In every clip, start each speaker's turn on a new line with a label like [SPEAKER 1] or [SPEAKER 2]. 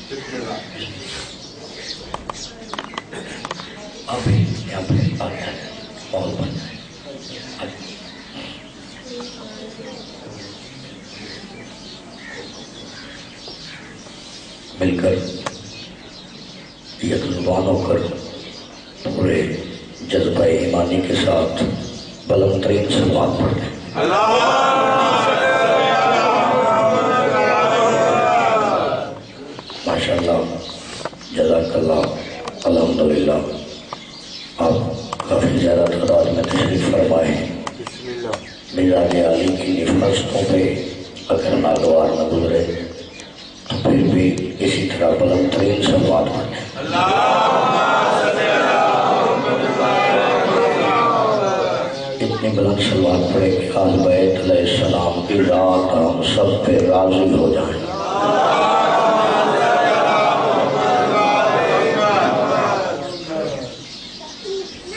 [SPEAKER 1] ابھی بات ہے اور بن جائے مل کر یک زبان ہو کر پورے جذبہ ایمانی کے ساتھ بلند ترین صلوات پڑھتے ہیں۔ ماشاءاللہ، جزاک اللہ، الحمدللہ۔ آپ کافی زیادہ تعداد میں تشریف فرمائے ہیں۔ مزاج عالی کی نفاستوں پہ اگر ناگوار نہ گزرے تو پھر بھی اسی طرح بلند ترین صلوات پڑھتے ہیں۔ اتنی بلند صلوات پڑھے کہ آل بیت علیہ السلام کی ذات ہم سب پہ راضی ہو جائیں۔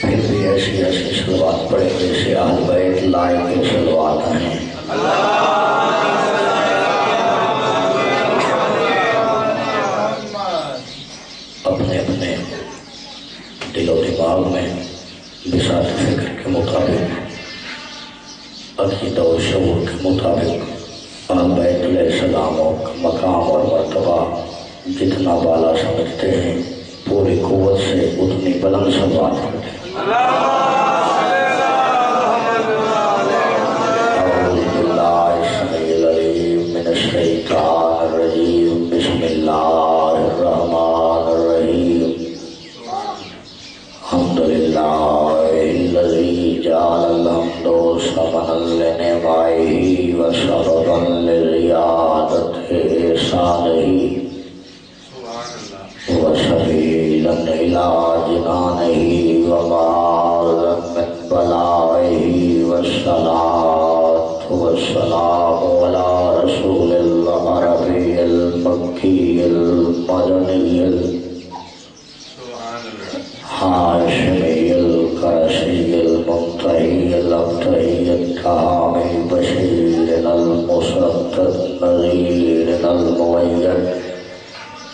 [SPEAKER 1] پھر بھی ایسی ایسی صلوات پڑھے جیسے آل بیت لائق کے صلوات ہیں۔ اپنے اپنے دل و دماغ میں بساط فکر کے مطابق، عقیدہ و شعور کے مطابق آل بیت علیہ السلام کا مقام اور مرتبہ جتنا بالا سمجھتے ہیں پوری قوت سے اتنی بلند صلوات پڑھتے ہیں۔ اعوذ باللہ السمیع العلیم من الشیطان الرجیم، بسم اللہ الرحمن الرحیم۔ الحمدللہ الذی جعل الحمد ثمنا لنعمائہ وسببا لزیادۃ احسانہ وسبیلا الی جنانہ ومعاذا من بلائہ، والصلاة والسلام علی رسول اللہ العربی المکی المدنی الحاشمی القرشی المنتہی الابتہی الکامل بشیر المصدق النذیر المؤید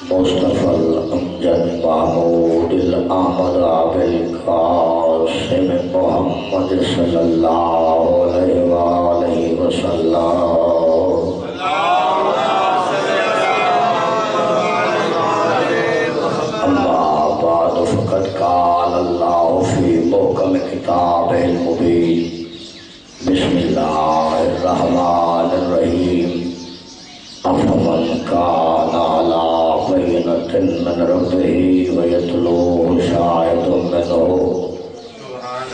[SPEAKER 1] مصطفی الامجد محمود الآمد بالقاسم محمد صلی اللہ علیہ وآلہ وسلم۔ فقد قال اللہ فی محکم کتاب المبین، بسم اللہ الرحمن الرحیم۔ افمن کان علی بینۃ من ربہ ویتلوہ شاہد منہ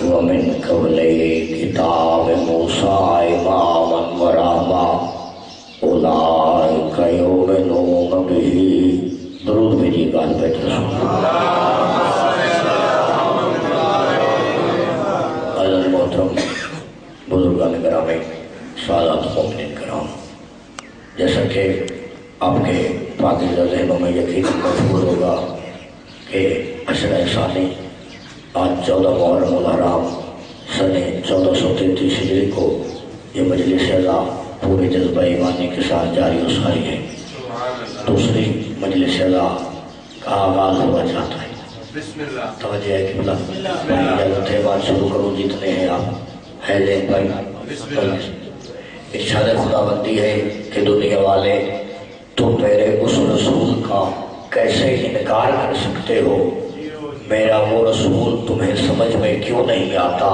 [SPEAKER 1] ومن قبلہ کتاب موسیٰ اماما ورحمہ اولئک یؤمنون بہ۔ درود بھیجیے گا آل بیت رسول اللہ۔ حضرت محترم بزرگان گرامی، سادات مومنین کرام، جیسا کہ آپ کے پاکیزہ ذہنوں میں یقیناً محفوظ ہوگا کہ عشرہ ثانی آج 14 محرم الحرام سن 1433 ہجری کو یہ مجلس اعلیٰ پورے جذبہ ایمانی کے ساتھ جاری و ساری ہے۔ دوسری مجلس اعلیٰ کا آغاز ہوا چاہتا ہے۔ توجہ ہے کہ اجازت ہے بات شروع کروں، جتنے ہیں آپ ہے لیں بھائی۔ ارشاد خداوندی ہے کہ دنیا والے تم میرے اس رسول کا کیسے انکار کر سکتے ہو؟ میرا وہ رسول تمہیں سمجھ میں کیوں نہیں آتا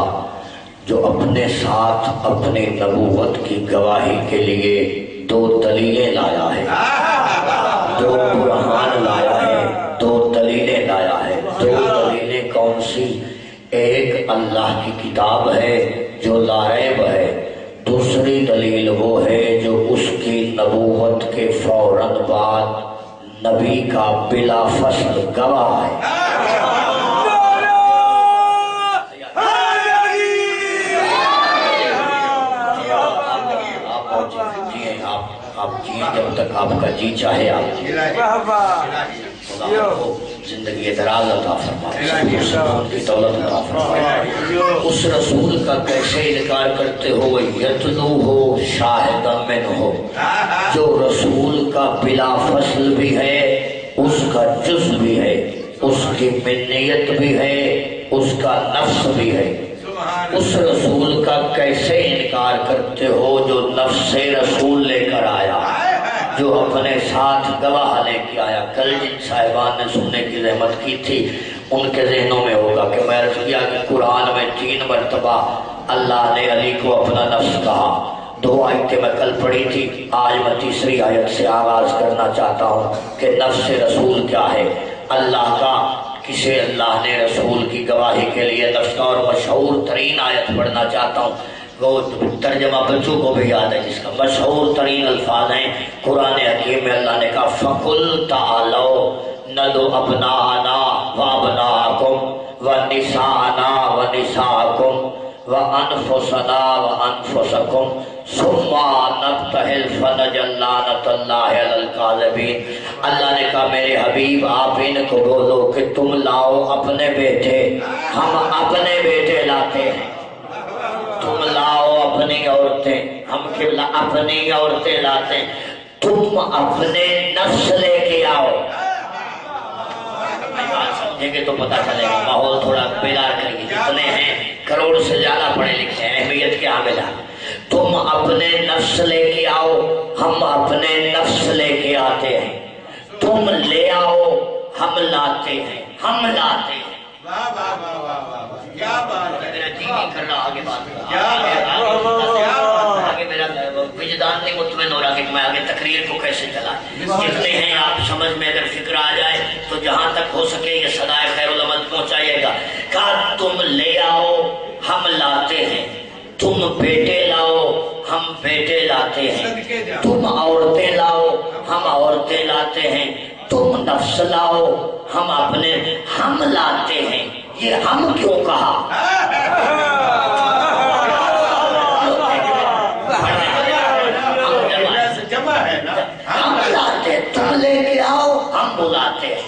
[SPEAKER 1] جو اپنے ساتھ اپنی نبوت کی گواہی کے لیے 2 دلیلیں لایا ہے، 2 برہان لایا ہے، 2 دلیلیں لایا ہے۔ 2 دلیلیں کون سی؟ ایک اللہ کی کتاب ہے جو لا ریب ہے، دوسری دلیل وہ ہے جو اس کی نبوت کے فوراً بعد نبی کا بلا فصل گواہ ہے۔ آپ جی جب تک آپ کا جی چاہے آپ جی، خدا کو زندگی دراز عطا فرمائے، کی دولت عطا فرمائے۔ اس رسول کا کیسے انکار کرتے ہو؟ یتلو ہو شاہد من ہو، جو رسول کا بلا فصل بھی ہے اس کا جز بھی ہے، اس کی منیت بھی ہے، اس کا نفس بھی ہے۔ اس رسول کا کیسے انکار کرتے ہو جو نفس رسول لے کر آیا، جو اپنے ساتھ گواہ لے کے آیا؟ کل جن صاحبان نے سننے کی زحمت کی تھی ان کے ذہنوں میں ہوگا کہ میں عرض کیا کہ قرآن میں 3 مرتبہ اللہ نے علی کو اپنا نفس کہا۔ 2 آیتیں میں کل پڑھی تھی، آج میں تیسری آیت سے آغاز کرنا چاہتا ہوں کہ نفس رسول کیا ہے اللہ کا، کسے اللہ نے رسول کی گواہی کے لیے نفس کا، اور مشہور ترین آیت پڑھنا چاہتا ہوں، وہ ترجمہ بچوں کو بھی یاد ہے، جس کا مشہور ترین الفاظ ہیں قرآن حکیم میں اللہ نے کہا فَقُلْ تَعَالَوْا نَدْعُ أَبْنَاءَنَا وَأَبْنَاءَكُمْ وَنِسَاءَنَا وَنِسَاءَكُمْ وَأَنفُسَنَا وَأَنفُسَكُمْ ثُمَّ نَبْتَهِلْ فَنَجْعَلْ لَعْنَةَ اللَّهِ عَلَى الْكَاذِبِينَ۔ اللہ نے کہا میرے حبیب آپ ان کو بولو کہ تم لاؤ اپنے بیٹے، ہم اپنے بیٹے لاتے ہیں، تم لاؤ اپنی عورتیں، ہم اپنی عورتیں لاتے ہیں، تم اپنے نفس لے کے آؤ۔ سمجھیں گے تو پتہ چلے گا، ماحول تھوڑا بیدار کریں گے، جتنے ہیں کروڑ سے زیادہ پڑھے لکھے ہیں، اہمیت کے حامل ہیں۔ تم اپنے نفس لے کے آؤ، ہم اپنے نفس لے کے آتے ہیں، تم لے آؤ ہم لاتے ہیں، ہم لاتے ہیں۔ کیا بات ہے، میرا جی نہیں کر رہا آگے بات آگے میرا وجدان نہیں مطمئن ہو رہا کہ میں آگے تقریر کو کیسے چلائیں۔ جتنے ہیں آپ سمجھ میں اگر فکر آ جائے تو جہاں تک ہو سکے یہ صدائے خیر العمل پہنچائیے گا۔ کہا تم لے آؤ ہم لاتے ہیں، تم بیٹے لاؤ ہم بیٹے لاتے ہیں، تم عورتیں لاؤ ہم عورتیں لاتے ہیں، تم نفس لاؤ ہم اپنے ہم لاتے ہیں۔ یہ ہم کیوں کہا؟ ہم لاتے ہیں، تم لے کے آؤ ہم بلاتے ہیں۔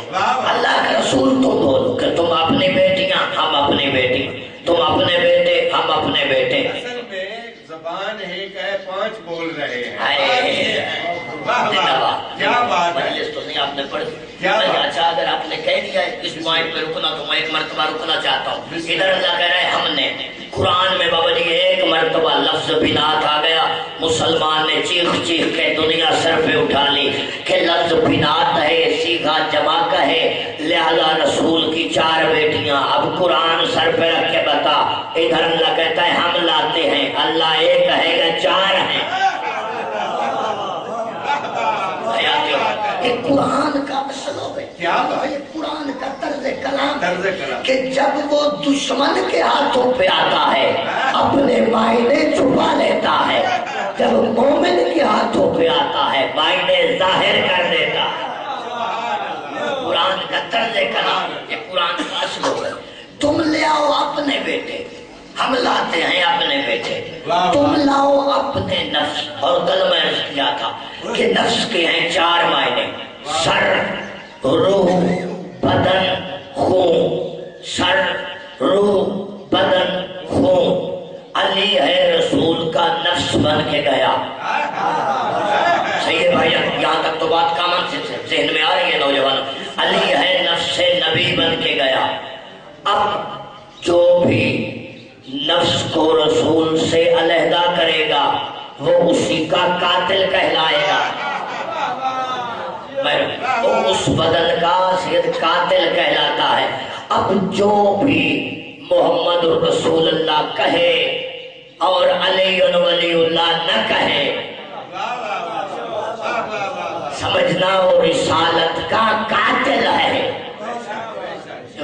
[SPEAKER 1] اللہ کے رسول تم بولو کہ تم اپنی بیٹیاں ہم اپنی بیٹی، تم اپنے بیٹے ہم اپنے بیٹے۔
[SPEAKER 2] زبان ایک ہے، 5 بول رہے ہیں۔
[SPEAKER 1] کیا بات ہے، مجلس تو نہیں آپ نے پڑھ دی۔ اچھا اگر آپ نے کہہ دیا ہے اس پوائنٹ پہ رکنا تو میں ایک مرتبہ رکنا چاہتا ہوں۔ ادھر اللہ کہہ رہا ہے ہم نے، قرآن میں بابا جی ایک مرتبہ لفظ بنات آ گیا، مسلمان نے چیخ چیخ کے دنیا سر پہ اٹھا لی کہ لفظ بنات ہے، سیگا جمع کا ہے، لہذا رسول کی 4 بیٹیاں۔ اب قرآن سر پہ رکھ کے بتا، ادھر اللہ کہتا ہے ہم لاتے ہیں، اللہ ایک کہے گا 4 ہیں۔ یہ قرآن کا اسلوب ہے، یہ قرآن کا طرز کلام کہ جب وہ دشمن کے ہاتھوں پہ آتا ہے اپنے معنی چھپا لیتا ہے، جب مومن کے ہاتھوں پہ آتا ہے معنی ظاہر کر دیتا ہے۔ قرآن کا طرز کلام، یہ قرآن کا اسلوب ہے۔ تم لے آؤ اپنے بیٹے، ہم لاتے ہیں اپنے بیٹے، تم لاؤ اپنے نفس۔ اور کل میں عرض کیا تھا کہ نفس کے ہیں 4 معنی، سر، روح، بدن، خون۔ سر، روح، بدن، خون۔ علی ہے رسول کا نفس بن کے گیا۔ صحیح ہے بھائی، یہاں تک تو بات کامن سے ذہن میں آ رہی ہے نوجوانوں۔ علی ہے نفس نبی بن کے گیا۔ اب جو بھی نفس کو رسول سے علیحدہ کرے گا وہ اسی کا قاتل کہلائے گا، وہ اس بدن کا صرف قاتل کہلاتا ہے۔ اب جو بھی محمد رسول اللہ کہے اور علی ولی اللہ نہ کہے، سمجھنا وہ رسالت کا قاتل ہے۔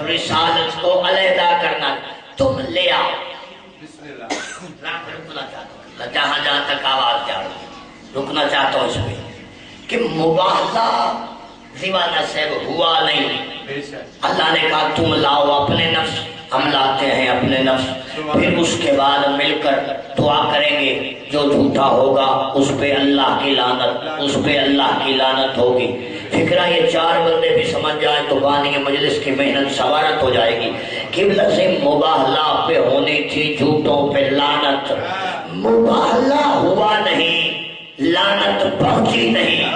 [SPEAKER 1] رسالت کو علیحدہ کرنا، تم لے آؤ۔ جہاں جہاں تک آواز جا رہی، رکنا چاہتا ہوں اس میں کہ مباحثہ زیوانہ سے ہوا نہیں۔ اللہ نے کہا تم لاؤ اپنے نفس، ہم لاتے ہیں اپنے نفس، پھر اس کے بعد مل کر دعا کریں گے جو جھوٹا ہوگا اس پہ اللہ کی لعنت، اس پہ اللہ کی لعنت ہوگی۔ فکرہ یہ 4 بندے بھی سمجھ جائیں تو بانی مجلس کی محنت سوارت ہو جائے گی۔ قبلہ سے مباہلہ پہ ہونی تھی، جھوٹوں پہ لعنت۔ مباہلہ ہوا نہیں، لعنت پہنچی نہیں۔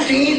[SPEAKER 1] 3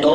[SPEAKER 1] 2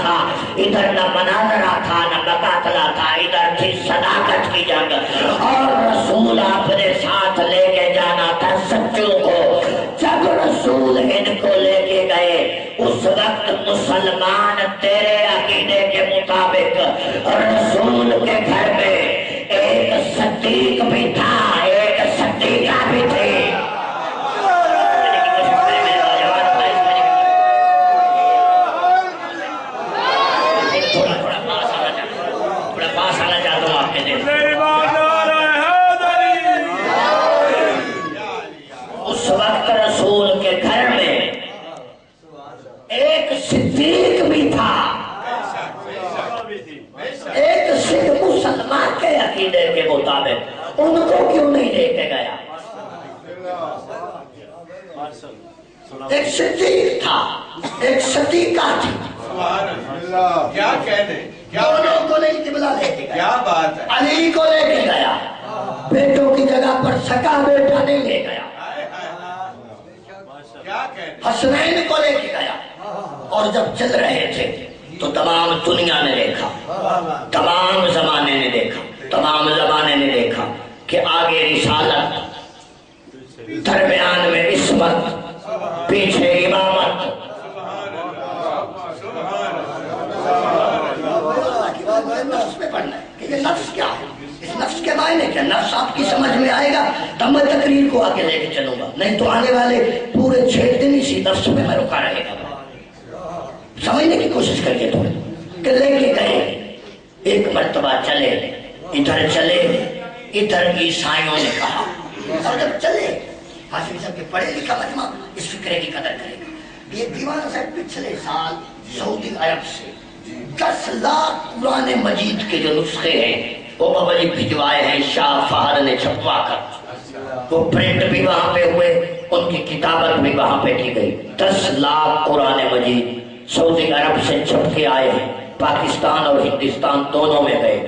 [SPEAKER 1] تھا، ادھر نہ مناظرہ تھا، نہ مقاتلہ تھا، ادھر تھی صداقت کی جنگ، اور رسول آپ نے ساتھ لے کے جانا تھا سچوں کو۔ جب رسول ان کو لے کے گئے اس وقت مسلمان تیرے عقیدے کے مطابق رسول کے گھر میں ایک صدیق بھی تھا، ایک صدیقہ بھی تھی۔ اس وقت رسول کے گھر میں ایک صدیق بھی تھا، ایک صدیق مسلمان کے عقیدے کے مطابق، ان کو کیوں نہیں لے کے گیا؟ ایک صدیق تھا، ایک صدیقہ تھی،
[SPEAKER 2] کیا کہنے،
[SPEAKER 1] دونوں کو نہیں قبلہ لے کے گیا۔
[SPEAKER 2] کیا بات ہے،
[SPEAKER 1] علی کو لے کے گیا، بیٹوں کی جگہ پر سکا بیٹا نہیں لے گیا،
[SPEAKER 2] کیا کہنے،
[SPEAKER 1] حسنین کو لے کے گیا۔ اور جب چل رہے تھے تو تمام دنیا نے دیکھا، تمام زمانے نے دیکھا، تمام زمانے نے دیکھا کہ آگے رسالت، درمیان میں عصمت، پیچھے امامت۔ نفس میں پڑھنا ہے کہ یہ نفس کیا ہے، اس نفس کے معنی کیا، نفس آپ کی سمجھ میں آئے گا تب میں تقریر کو آگے لے کے چلوں گا، نہیں تو آنے والے پورے 6 دن اسی نفس میں رکا رہے گا۔ سمجھنے کی کوشش کریے تھوڑے کہ لے کے گئے، ایک مرتبہ چلے، ادھر چلے، ادھر عیسائیوں نے کہا، اور جب چلے حاشمی صاحب کے پڑھے لکھا مجمع اس فکرے کی قدر کرے گا۔ یہ دیوانہ صاحب پچھلے سال سعودی عرب سے 10 لاکھ قرآن مجید کے جو نسخے ہیں وہ بابا جی بھجوائے ہیں، شاہ فہد نے چھپوا کر، وہ پرنٹ بھی وہاں پہ ہوئے، ان کی کتابت بھی وہاں پہ کی گئی۔ 10 لاکھ قرآن مجید سعودی عرب سے چھپ کے آئے ہیں، پاکستان اور ہندوستان دونوں میں گئے۔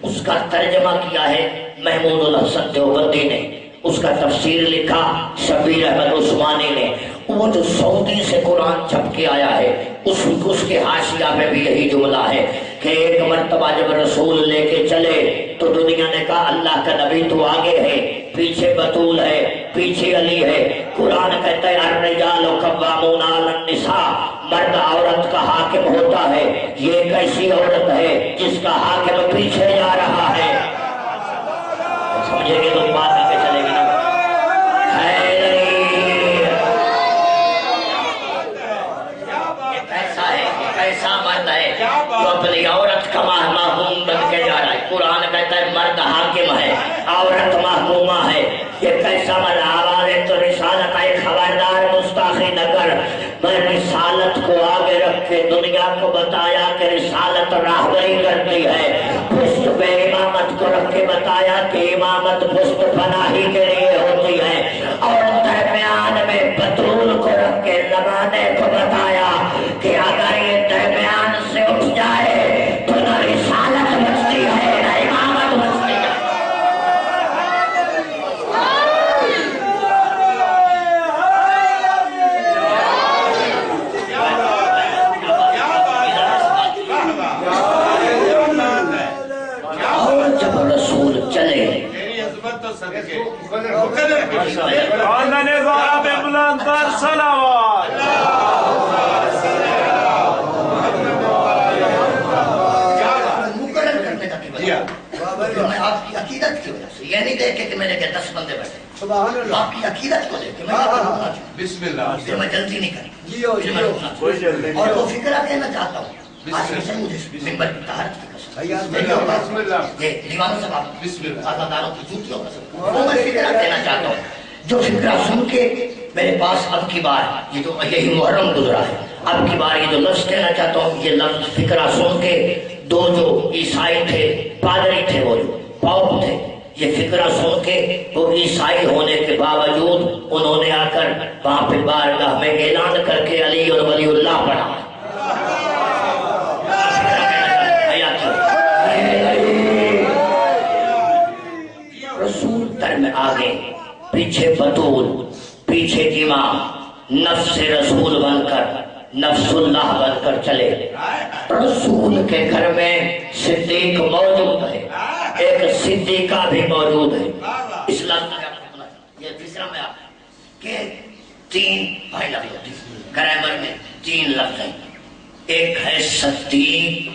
[SPEAKER 1] اس کا ترجمہ کیا ہے محمود الحسن دیوبندی نے، اس کا تفسیر لکھا شبیر احمد عثمانی نے۔ وہ جو سعودی سے قرآن چھپ کے آیا ہے اس کے حاشیہ پہ بھی یہی جملہ ہے کہ ایک مرتبہ جب رسول لے کے چلے تو دنیا نے کہا اللہ کا نبی تو آگے ہے، پیچھے بطول ہے، پیچھے علی ہے۔ قرآن کہتا ہے الرجال قوامون علی النساء، مرد عورت کا حاکم ہوتا ہے۔ یہ ایک ایسی عورت ہے جس کا حاکم پیچھے جا رہا ہے۔ سمجھے گے تو بات آگے چلے گی نا۔ ایسا مرد ہے جو اپنی عورت کا محکوم بن کے جا رہا ہے۔ قرآن کہتا ہے مرد حاکم ہے، عورت محکومہ ہے۔ یہ کیسا مرد؟ آواز تو رسالت ہے، خبردار گستاخی نہ کر۔ میں رسالت کو آگے رکھ کے دنیا کو بتایا کہ رسالت راہبری کرتی ہے، پشت پہ امامت کو رکھ کے بتایا کہ امامت پشت پناہی کے لیے ہوتی ہے، اور درمیان میں بطول کو رکھ کے زمانے کو بتایا کہ اگر یہ درمیان سے اٹھ جائے تو نہ رسالت بچتی ہے نہ امامت بچتی ہے۔ اور جب رسول چلے
[SPEAKER 2] میری عظمت تو صدقے
[SPEAKER 1] میں آپ کی عقیدت کی وجہ سے یہ نہیں دیکھے کہ میں نے 10 بندے بیٹھے، آپ کی عقیدت کو دیکھ کے میں
[SPEAKER 2] بسم اللہ،
[SPEAKER 1] میں جلدی نہیں کرتا اور وہ فکرہ کہنا چاہتا ہوں آج سے مجھے ممبر کی طہارت کی قسم، یہ دیوانوں سے بات آزاداروں کی جوتیوں قسم، وہ میں فکرہ کہنا چاہتا ہوں جو فکرہ سن کے میرے پاس اب کی بار یہ جو یہی محرم گزرا ہے، اب کی بار یہ جو لفظ کہنا چاہتا ہوں، یہ لفظ فکرہ سن کے دو جو عیسائی تھے، پادری تھے، وہ جو پاپ تھے، یہ فکرہ سن کے وہ عیسائی ہونے کے باوجود انہوں نے آ کر وہاں پہ بارگاہ میں اعلان کر کے علی اور ولی اللہ پڑھا۔ رسول در میں آگے، پیچھے بطول، پیچھے امام، نفس رسول بن کر نفس اللہ بن کر چلے. رسول کے گھر میں صدیق موجود ہے, ایک صدیقہ بھی موجود ہے. اسلام یہ تیسرا میں آپ کہ 3 بھائی لفظ ہوتی گرامر میں 3 لفظ ہیں. ایک ہے صدیق,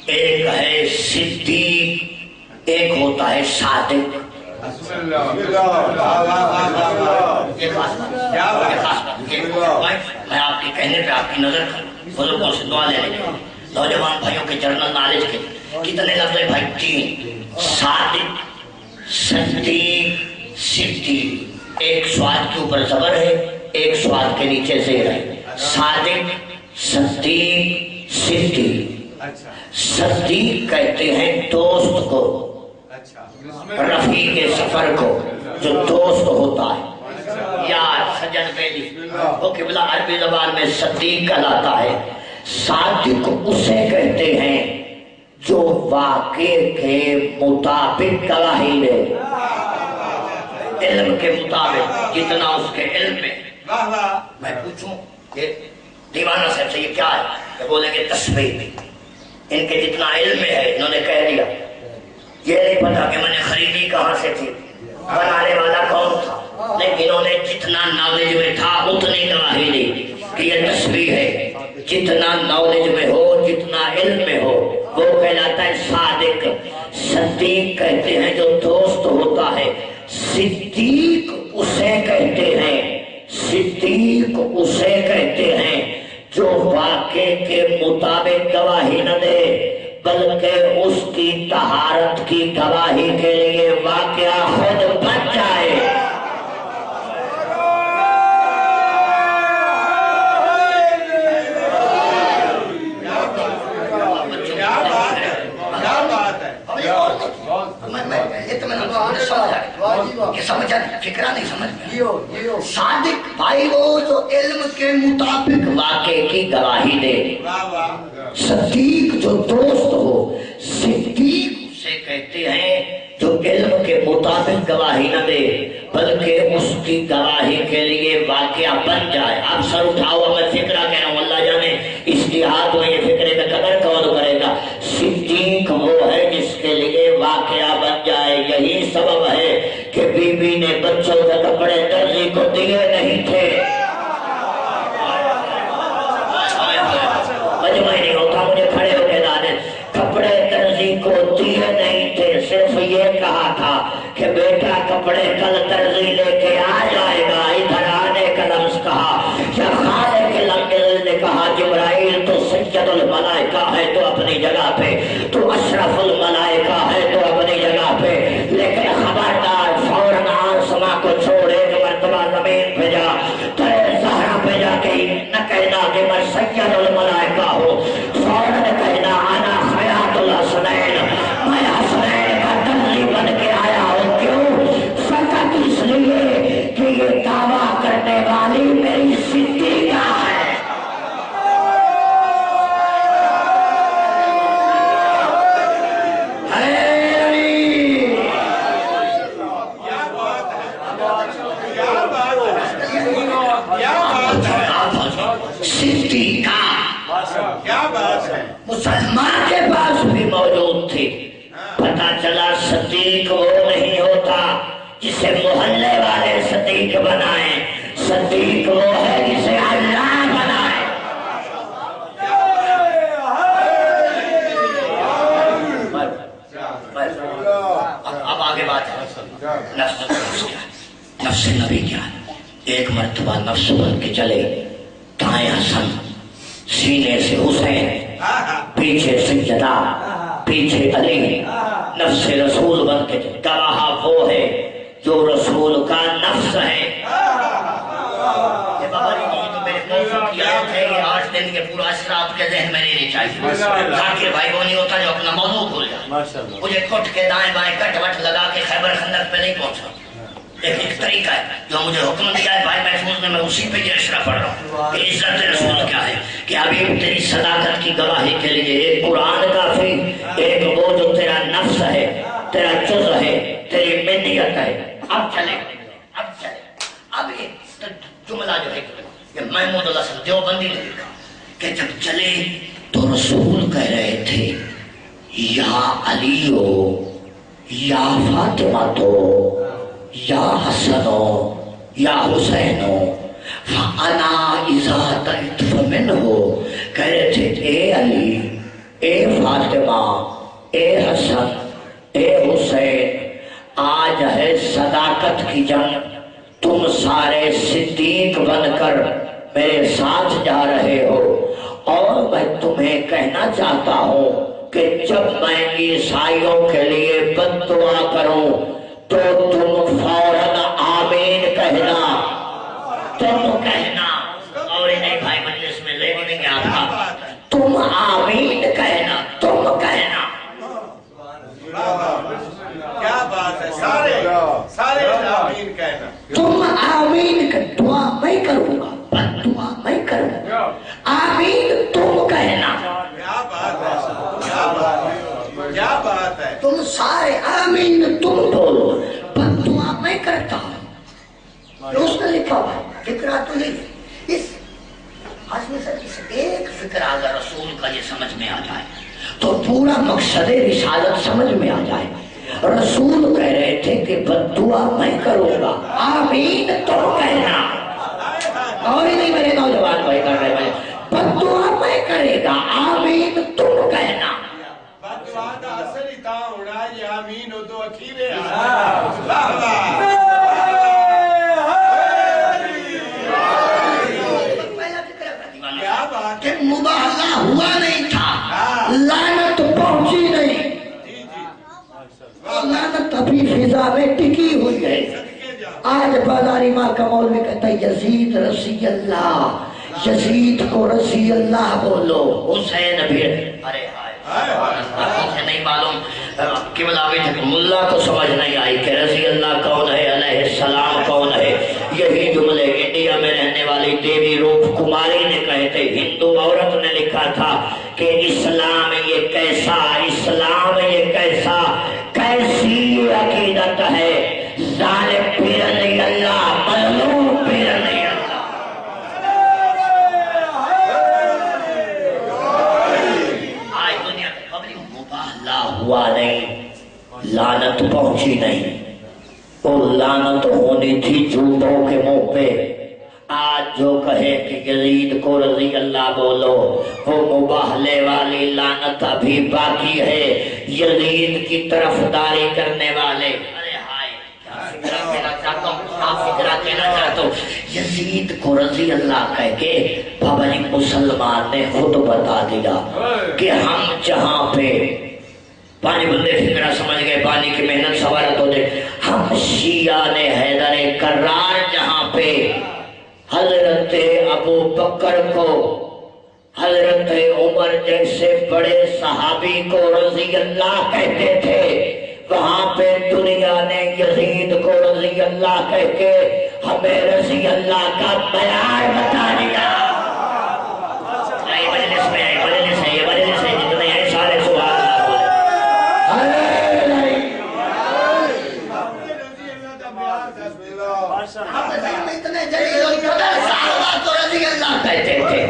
[SPEAKER 1] ایک ہے صدیق, ایک ہوتا ہے صادق. میں آپ کے کہنے پہ آپ کی نظر کروں, بزرگوں سے دعا لے لیں. نوجوان بھائیوں کے جنرل نالج کے کتنے لفظ ہیں بھائی؟ 3. صادق, صدیق, صدیق. ایک سواد کے اوپر زبر ہے, ایک سواد کے نیچے زیر ہے. صادق, صدیق, صدیق. صدیق کہتے ہیں دوست کو, رفیق سفر کو, جو دوست ہوتا ہے, یار سجن بیلی, وہ قبلہ عربی زبان میں صدیق کہلاتا ہے. صادق اسے کہتے ہیں جو واقع کے مطابق گواہی دے, علم کے مطابق جتنا اس کے علم میں. میں پوچھوں کہ دیوانہ صاحب سے یہ کیا ہے, کہ بولیں گے تسبیح. ان کے جتنا علم ہے انہوں نے کہہ دیا. یہ نہیں پتا کہ میں نے خریدی کہاں سے تھی, بنانے والا کون تھا, لیکن انہوں نے جتنا نالج میں تھا اتنی گواہی دی کہ یہ تسبیح ہے. جتنا نالج میں ہو, جتنا علم میں ہو, وہ کہلاتا ہے صادق. صدیق کہتے ہیں جو دوست ہوتا ہے. صدیق اسے کہتے ہیں, صدیق اسے کہتے ہیں جو واقع کے مطابق گواہی نہ دے, بلکہ اس کی طہارت کی گواہی کے لیے واقعہ خود بچ جائے. سمجھا فکرہ نہیں سمجھ میں. صادق بھائی وہ جو علم کے مطابق واقع کی گواہی دے. صدیق جو دوست ہو. صدیق اسے کہتے ہیں جو علم کے مطابق گواہی نہ دے, بلکہ اس کی گواہی کے لیے واقعہ بن جائے. آپ سر اٹھاؤ, میں فکرہ کہہ رہا ہوں, اللہ جانے اجتہاد میں یہ فکرے کا قدر کون کرے گا. صدیق وہ ہے جس کے لیے واقعہ بن جائے. یہی سبب ہے کہ بی بی نے بچوں کے کپڑے درزی کو دیے نہیں تھے. مجمع نہیں ہوتا, مجھے کھڑے ہو کے لانے. کپڑے درزی کو دیے نہیں تھے, صرف یہ کہا تھا کہ بیٹا کپڑے کل درزی لے کے آ جائے گا. ادھر آنے کا لفظ کہا. یا خالق الانبیاء نے کہا جبرائیل تو سید الملائکہ ہے تو اپنی جگہ پہ, تو اشرف الملائکہ ہے تو اپنی جگہ پہ, لیکن خبردار فوراً آسما کو چھوڑ ایک مرتبہ زمین پہ جا, تیرے زہرا پہ جا کے نہ کہنا کہ میں سید الملائکہ ہوں, فوراً کہنا انا خیاط الحسنین, میں حسنین کا درزی بن کے آیا ہوں. کیوں؟ فقط اس لیے کہ یہ دعویٰ کرنے والی میری صدیقہ ہے. مسلمان کے پاس بھی موجود تھی. پتا چلا صدیق وہ نہیں ہوتا جسے محلے والے صدیق بنائیں, صدیق وہ ہے جسے اللہ بنائے. اب آگے بات ہے نفس نبی کیا ہے. ایک مرتبہ نفس بن کے چلے, دائیں حسن, سینے سے حسین, پیچھے سجدہ, پیچھے علی. نفس رسول بن کے گواہ وہ ہے جو رسول کا نفس ہے. یہ بابا جی تو میرے موضوع کی آیت ہے, یہ 8 دن کے پورا اثر آپ کے ذہن میں نہیں چاہیے. ذاکر بھائی وہ نہیں ہوتا جو اپنا موضوع بھول جائے. مجھے کٹ کے دائیں بائیں کٹ وٹ لگا کے خیبر خندق پہ نہیں پہنچا. ایک طریقہ ہے جو مجھے حکم دیا ہے بھائی محفوظ میں اسی پہ یہ اشرا پڑھ رہا ہوں کہ عزت رسول کیا ہے. کہ ابھی تیری صداقت کی گواہی کے لیے ایک قرآن کافی, ایک وہ جو تیرا نفس ہے, تیرا جز ہے, تیری منیت ہے. اب چلے, اب چلے, اب ایک جملہ جو ہے محمود الحسن دیوبندی نے لکھا کہ جب چلے تو رسول کہہ رہے تھے یا علی ہو یا فاطمہ تو یا حسن ہو یا حسین ہو فانا اذا تئت فمنہ، کہہ رہے تھے اے علی، اے فاطمہ، اے حسن، اے حسین، آج ہے صداقت کی جنگ، تم سارے صدیق بن کر میرے ساتھ جا رہے ہو، اور میں تمہیں کہنا چاہتا ہوں کہ جب میں عیسائیوں کے لیے بد دعا کروں تو تم فوراً آمین کہنا، تم کہنا، اور انہیں بھائی مجلس میں لے نہیں آتا، تم آمین کہنا، تم کہنا۔
[SPEAKER 2] کیا بات ہے، سارے آمین کہنا،
[SPEAKER 1] تم آمین کہ دعا میں کروں گا، بد دعا میں کروں گا، آمین تم کہنا۔
[SPEAKER 2] کیا بات ہے، کیا بات ہے، کیا بات ہے،
[SPEAKER 1] تم سارے آمین تم بولو، بد دعا میں کرتا ہوں۔ اس نے لکھا ہوا فکرہ تو نہیں، اس حسن سے اس ایک فکر اگر رسول کا یہ سمجھ میں آ جائے تو پورا مقصد رسالت سمجھ میں آ جائے۔ رسول کہہ رہے تھے کہ بد دعا میں کروں گا، آمین تم کہنا، اور ہی نہیں میرے نوجوان بھائی کر رہے ہیں، بد دعا میں کرے گا، آمین تم کہنا۔
[SPEAKER 2] بد دعا دا اثر ہی تھا اڑا یہ آمین ہو تو اکھیرے واہ واہ۔
[SPEAKER 1] کہ مباہلہ ہوا نہیں تھا، لعنت پہنچی نہیں، لعنت ابھی فضا میں ٹکی ہوئی ہے۔ آج بازاری ماں کا مولوی کہتا ہے یزید رضی اللہ، یزید کو رضی اللہ بولو، حسین بھی، ارے مجھے نہیں معلوم قبلہ بھی تھا، ملا کو سمجھ نہیں آئی کہ رضی اللہ کون ہے، علیہ السلام کون ہے۔ یہی جملے انڈیا میں رہنے والی دیوی روپ کماری نے کہے تھے، ہندو عورت نے لکھا تھا کہ اسلام یہ کیسا، اسلام یہ کیسا، کیسی عقیدت ہے، ظالم پیر نہیں اللہ، مظلوم پیر نہیں اللہ۔ آج دنیا میں قبری مباہلہ ہوا نہیں، لعنت پہنچی نہیں، اور لعنت ہونی تھی جھوٹوں کے منہ پہ۔ آج جو کہے کہ یزید کو رضی اللہ بولو، وہ مباہلے والی لعنت ابھی باقی ہے، یزید کی طرفداری کرنے والے۔ ارے ہائے کیا فکرہ کہنا چاہتا ہوں، کیا فکرہ کہنا چاہتا ہوں، یزید کو رضی اللہ کہہ کے بابا جی مسلمان نے خود بتا دیا کہ ہم جہاں پہ پانی بندے فکرہ سمجھ گئے، پانی کی محنت سوارت ہو جائے، ہم شیعہ نے حیدر کرار جہاں پہ حضرت ابو بکر کو، حضرت عمر جیسے بڑے صحابی کو رضی اللہ کہتے تھے، وہاں پہ دنیا نے یزید کو رضی اللہ کہہ کے ہمیں رضی اللہ کا معیار بتا دیا۔ مجلس میں آئے، مجلس ہے، یہ مجلس ہے، جتنے ہیں سارے سبحان کہتے تھے،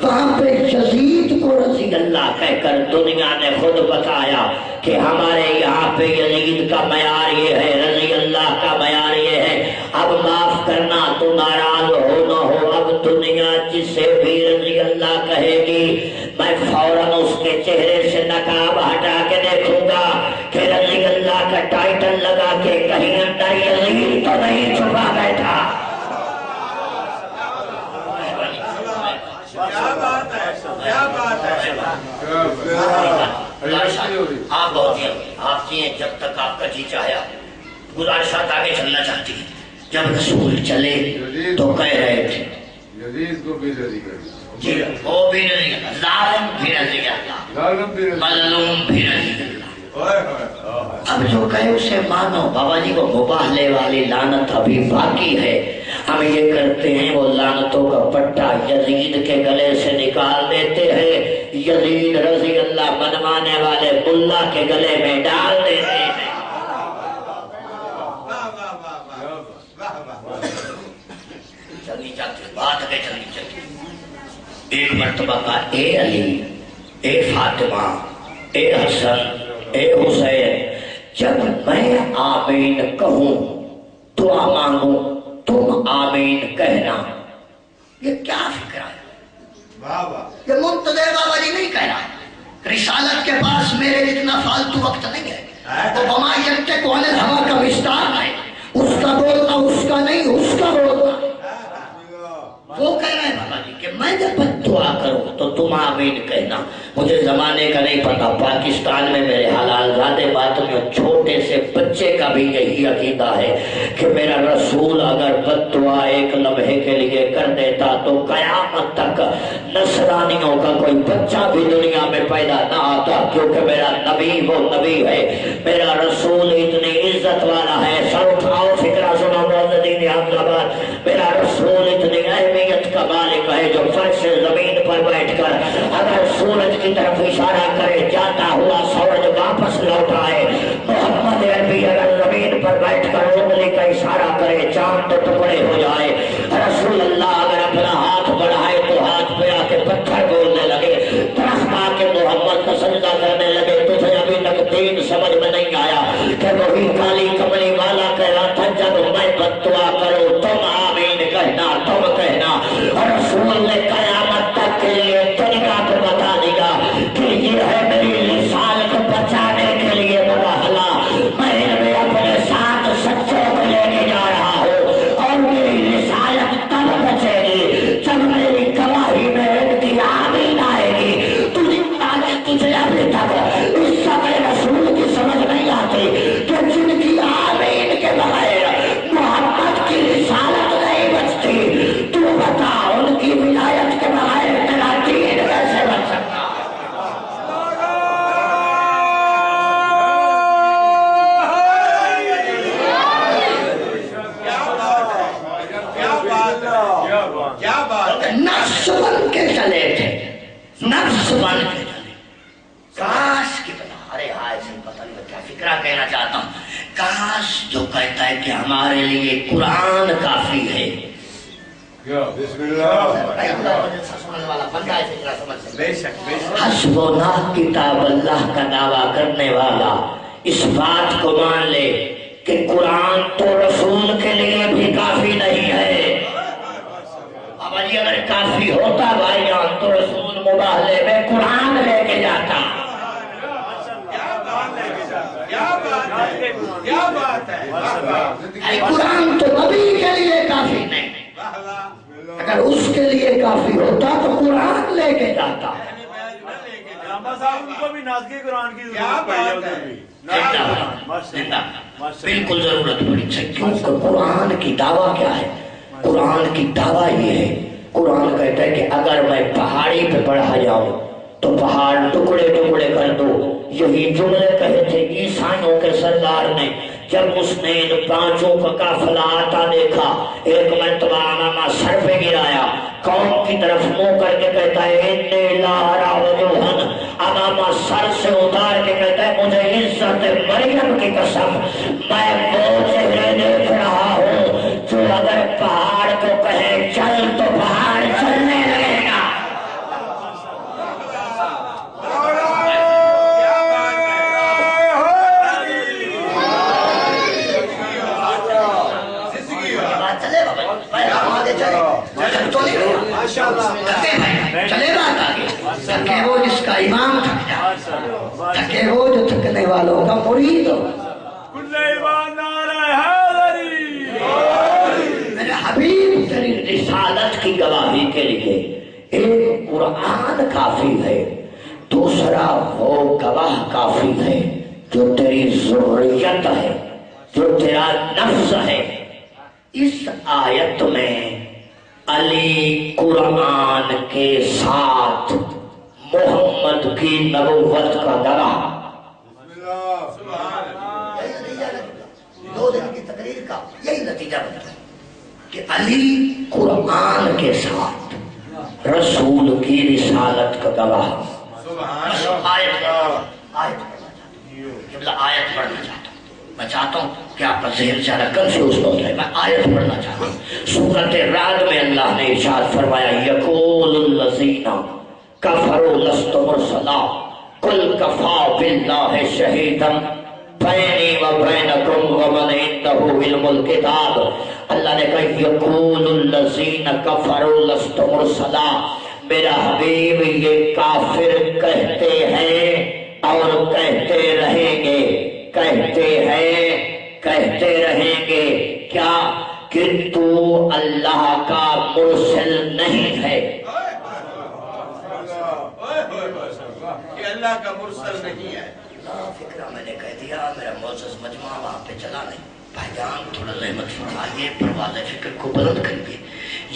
[SPEAKER 1] وہاں پہ یزید کو رضی اللہ کہہ کر دنیا نے خود بتایا کہ ہمارے یہاں پہ یزید کا معیار یہ ہے، رضی اللہ کا معیار یہ ہے۔ اب معاف کرنا تو ناراض ہو نہ ہو، اب دنیا جسے بھی رضی اللہ کہے گی میں فوراً اس کے چہرے سے نقاب ہٹا کے دیکھوں گا کہ رضی اللہ کا ٹائٹل لگا کے کہیں اندر یزید تو نہیں چھپا بیٹھا۔ آپ بہت ہی آپ کی ہیں، جب تک آپ کا جی چاہیا گزارشات آگے چلنا چاہتی ہیں۔ جب رسول چلے تو کہہ رہے تھے
[SPEAKER 3] یزید کو بھی رضی کر،
[SPEAKER 1] جی وہ بھی رضی اللہ، ظالم بھی رضی اللہ، مظلوم بھی رضی اللہ۔ اب جو کہے اسے مانو۔ بابا جی وہ مباہلے والی لعنت ابھی باقی ہے، ہم یہ کرتے ہیں وہ لعنتوں کا پٹا یزید کے گلے سے نکال دیتے ہیں، یزید رضی اللہ منوانے والے ملا کے گلے میں ڈال دیتے ہیں۔ چلنی چاہتی ہے، بات ہے چلنی چاہتی ہے۔ ایک مرتبہ کا اے علی، اے فاطمہ، اے حسن، اے حسین، جب میں آمین کہوں دعا مانگوں تم آمین کہنا، یہ کیا فکر ہے؟ یہ منتظر بابا جی نہیں کہہ رہا، رسالت کے پاس میرے جتنا فالتو وقت نہیں ہے، وہ بما ینطق عن الہویٰ کا مصداق ہے، اس کا بولنا اس کا نہیں، اس کا بولنا وہ کہہ رہے ہیں بابا جی کہ میں جب دعا کروں تو تم آمین کہنا۔ مجھے زمانے کا نہیں پتا، پاکستان میں میرے حلال زادے باطنیوں چھوٹے سے بچے کا بھی یہی عقیدہ ہے کہ میرا رسول اگر بد دعا ایک لمحے کے لیے کر دیتا تو قیامت تک نصرانیوں کا کوئی بچہ بھی دنیا میں پیدا نہ آتا، کیونکہ میرا نبی وہ نبی ہے، میرا رسول اتنی عزت والا ہے۔ سر اٹھاؤ فکرہ سنو معززین حمد آباد، میرا رسول اتنی اہمیت کا مالک ہے جو فرش زمین پر بیٹھ کر اگر سورج کی طرف اشارہ کرے جاتا ہوا سورج واپس لوٹ آئے، محمد عربی اگر زمین پر بیٹھ کر انگلی کا اشارہ کرے چاند ٹکڑے ہو جائے، رسول اللہ اگر اپنا ہاتھ بڑھائے تو ہاتھ پہ آ کے پتھر بولنے لگے، درخت آ کے محمد کا سجدہ کرنے لگے۔ تجھے ابھی تک دین سمجھ میں نہیں آیا کہ وہی کالی کملی والا کہہ رہا تھا جب میں بد دعا کروں تم آمین کہنا، تم کہنا، اور رسول نے قیامت تک کے لیے طریقہ تو بتا دیا کہ یہ ہے میری رسالت بچانے کے لیے مرحلہ، میں اپنے ساتھ سچوں کو لے کے جا رہا ہوں، اور میری رسالت تب بچے گی جب میری گواہی میں ان کی آمین آئے گی۔ تجھے ابھی تک اس سمے رسول کی سمجھ نہیں آتی کہ جن کی آمین کے بغیر محمد کی رسالت نہیں بچتی، تو بتا ان کی ولایت کے بغیر تیرا دین کیسے بچ سکتا؟
[SPEAKER 2] کیا بات ہے؟
[SPEAKER 1] نفس بن کے چلے تھے، نفس بن کے چلے، کاش کی بنا، ارے ہائے سے پتہ نہیں کیا فکرہ کہنا چاہتا ہوں، کاش جو کہتا ہے کہ ہمارے لیے قرآن کافی ہے۔
[SPEAKER 3] بسم اللہ۔
[SPEAKER 2] بے شک بے شک۔
[SPEAKER 1] حسبنا کتاب اللہ کا دعویٰ کرنے والا اس بات کو مان لے کہ قرآن تو رسول کے لیے بھی کافی نہیں ہے۔ اب علی اگر کافی ہوتا بھائی جان تو رسول مباہلے میں قرآن لے کے جاتا۔
[SPEAKER 2] کیا بات ہے؟
[SPEAKER 1] قرآن تو نبی کے لیے کافی نہیں، اگر اس کے لیے کافی ہوتا تو قرآن لے کے جاتا۔ بالکل ضرورت پڑی ہے، کیونکہ قرآن کی دعویٰ کیا ہے؟ قرآن کی دعویٰ یہ ہے، قرآن کہتا ہے کہ اگر میں پہاڑی پہ بڑھا جاؤں تو پہاڑ ٹکڑے ٹکڑے کر دو۔ یہی جملے کہے تھے عیسائیوں کے سردار نے جب اس نے ان پانچوں کا قافلہ آتا دیکھا، ایک مرتبہ امامہ سر پہ گرایا، قوم کی طرف منہ کر کے کہتا ہے انی لا ارا وجوہن، امامہ سر سے اتار کے کہتا ہے مجھے عزت مریم کی قسم میں وہ چہرے دیکھ رہا ہوں جو اگر پہاڑ کو کہے چل تو پہاڑ چلنے لگے گا۔ چلے بات آگے، تھکے وہ جس کا امام تھک جائے، تھکے وہ جو تھکنے والوں کا مرید ہو۔ میرے حبیب تیری رسالت کی گواہی کے لیے ایک قرآن کافی ہے، دوسرا وہ گواہ کافی ہے جو تیری ذریت ہے، جو تیرا نفس ہے۔ اس آیت میں علی قرآن کے ساتھ محمد کی نبوت کا گواہ۔ دو دن کی تقریر کا یہی نتیجہ بنتا ہے کہ علی قرآن کے ساتھ رسول کی رسالت کا گواہ۔ آیت پڑھنا چاہتا ہوں، میں چاہتا ہوں کیا آپ کا ذہن زیادہ کنفیوز ہو جائے؟ میں آیت پڑھنا چاہتا ہوں. سورۃ رعد میں اللہ نے ارشاد فرمایا یقول الذین کفروا لست مرسلا قل کفی باللہ شہیدا بینی و بینکم ومن عنده علم الکتاب. اللہ نے کہا یقول الذین کفروا لست مرسلا، میرا حبیب یہ کافر کہتے ہیں اور کہتے رہیں گے، کہتے ہیں کہتے رہیں گے کیا کہ تو اللہ کا مرسل نہیں ہے.
[SPEAKER 2] کہ اللہ کا مرسل نہیں ہے.
[SPEAKER 1] فکرہ میں نے کہہ دیا میرا معزز مجمع وہاں پہ چلا نہیں. بھائی جان تھوڑا رحمت فرمائیے، پروازِ فکر کو بلند کریے.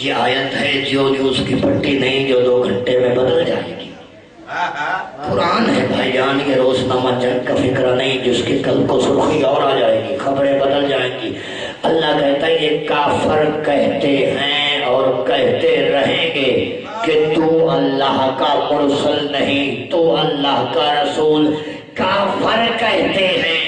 [SPEAKER 1] یہ آیت ہے جو اس کی پٹی نہیں جو 2 گھنٹے میں بدل جائے گی. قرآن ہے بھائی جان، یہ روزنامہ جنگ کا فکرہ نہیں جس کی کل کو سرخی اور آ جائے گی، خبریں بدل جائیں گی. اللہ کہتا ہے یہ کافر کہتے ہیں اور کہتے رہیں گے کہ تو اللہ کا مرسل نہیں، تو اللہ کا رسول. کافر کہتے ہیں.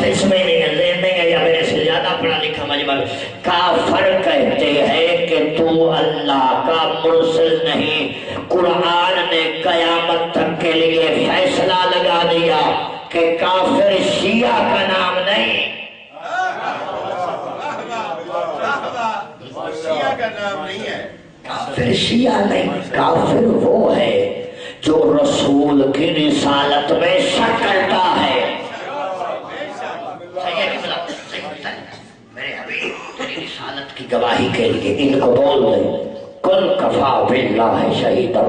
[SPEAKER 1] اس میں نہیں ہے یا میرے سے زیادہ پڑھا لکھا مجمع. کافر کہتے ہیں کہ تو اللہ کا مرسل نہیں. قرآن نے قیامت تک کے لیے فیصلہ لگا دیا کہ کافر شیعہ کا نام نہیں.
[SPEAKER 2] شیعہ کا نام نہیں ہے.
[SPEAKER 1] کافر شیعہ نہیں، کافر وہ ہے جو رسول کی رسالت میں شک کرتا ہے. میرے حبیب تیری رسالت کی گواہی کے لیے ان کو بول دے کل کفا باللہ شہیدا،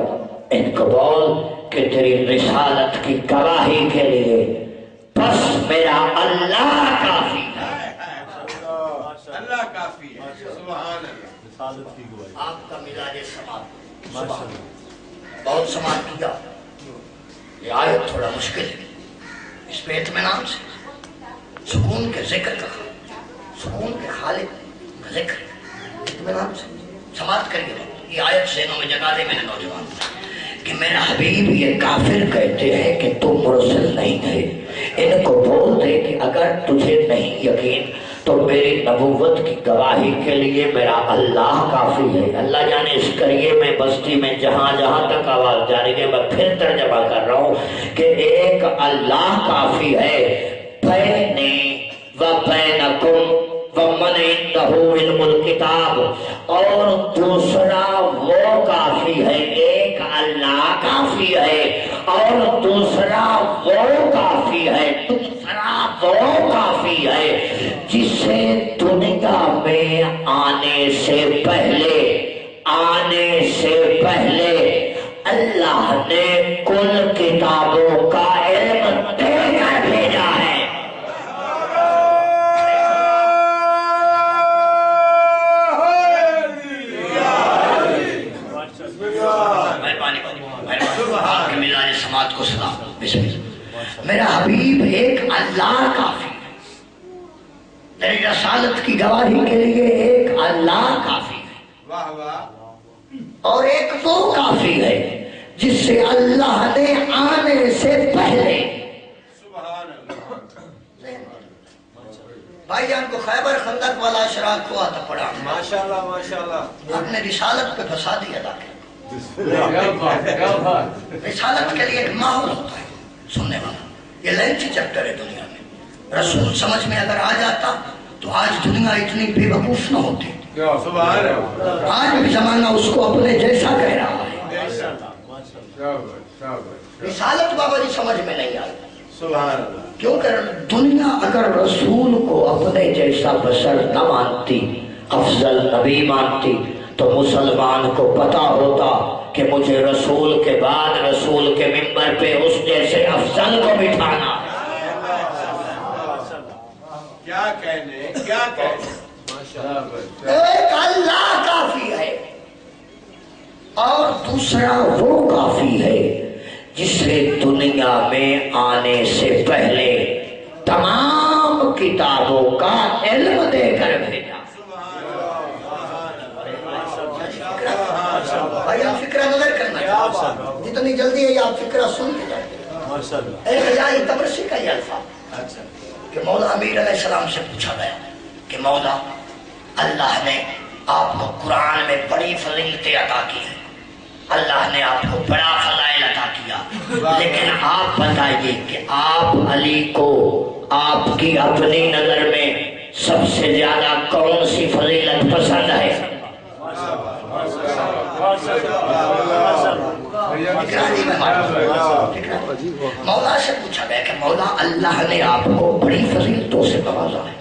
[SPEAKER 1] ان کو بول کہ تیری رسالت کی گواہی کے لیے بس میرا اللہ کافی ہے.
[SPEAKER 2] اللہ کافی ہے. سبحان اللہ.
[SPEAKER 1] آپ کا مزاج سماعت بہت سماعت کیا. یہ آیت تھوڑا مشکل ہے، اس پہ اطمینان سے سکون کے ذکر کا، سکون کے خالق کا ذکر اطمینان سے سماعت کریے. یہ آیت ذہنوں میں جگہ دے میرے نوجوان کہ میرا حبیب یہ کافر کہتے ہیں کہ تو مرسل نہیں ہے. ان کو بول دے کہ اگر تجھے نہیں یقین تو میری نبوت کی گواہی کے لیے میرا اللہ کافی ہے. اللہ جانے اس کریے میں بستی میں جہاں جہاں تک آواز جاری ہے میں پھر ترجمہ کر رہا ہوں کہ ایک اللہ کافی ہے. بینی و بینکم ومن عنده علم الکتاب، اور دوسرا وہ کافی ہے. ایک اللہ کافی ہے اور دوسرا وہ کافی ہے، دوسرا وہ کافی ہے جسے دنیا میں آنے سے پہلے اللہ نے کل کتابوں کا علم دے کر بھیجا ہے. سماعت کو سلام. بسم اللہ. میرا حبیب ایک اللہ کافی ہے، تیری رسالت کی گواہی کے لیے ایک اللہ کافی ہے.
[SPEAKER 2] واہ واہ.
[SPEAKER 1] اور ایک وہ کافی ہے جس سے اللہ نے آنے سے پہلے.
[SPEAKER 2] سبحان اللہ.
[SPEAKER 1] بھائی جان کو خیبر خندق والا اشراق ہوا تھا پڑھا.
[SPEAKER 2] ماشاءاللہ ماشاءاللہ.
[SPEAKER 1] آپ نے رسالت پہ فسادی ادا کی. رسالت کے لیے ایک ماحول ہوتا ہے سننے والا. یہ لینتھی چیپٹر ہے دنیا میں. رسول سمجھ میں اگر آ جاتا تو آج دنیا اتنی بے وقوف نہ ہوتی.
[SPEAKER 2] سبحان اللہ.
[SPEAKER 1] آج بھی زمانہ اس کو اپنے جیسا کہہ رہا ہے. رسالت بابا جی سمجھ میں نہیں آئی.
[SPEAKER 2] سبحان اللہ.
[SPEAKER 1] کیونکہ دنیا اگر رسول کو اپنے جیسا بشر نہ مانتی، افضل نبی مانتی، تو مسلمان کو پتا ہوتا کہ مجھے رسول کے بعد رسول کے منبر پہ اس جیسے افضل کو بٹھانا.
[SPEAKER 2] کیا کہنے کیا کہنے.
[SPEAKER 1] ایک اللہ کافی ہے اور دوسرا وہ کافی ہے جسے دنیا میں آنے سے پہلے تمام کتابوں کا علم دے کر بھیجا. بھائی آپ فکرہ نظر کرنا جتنی جلدی ہے آپ فکرہ سن کے جائیں. ایک حجائی تبرسی کا یہ الفاظ کہ مولا امیر علیہ السلام سے پوچھا گیا کہ مولا اللہ نے آپ کو قرآن میں بڑی فضیلتیں عطا کی ہیں، اللہ نے آپ کو بڑا فضائل عطا کیا، لیکن آپ بتائیے کہ آپ علی کو آپ کی اپنی نظر میں سب سے زیادہ کون سی فضیلت پسند ہے؟ مولا سے پوچھا گیا کہ مولا اللہ نے آپ کو بڑی فضیلتوں سے نوازا ہے،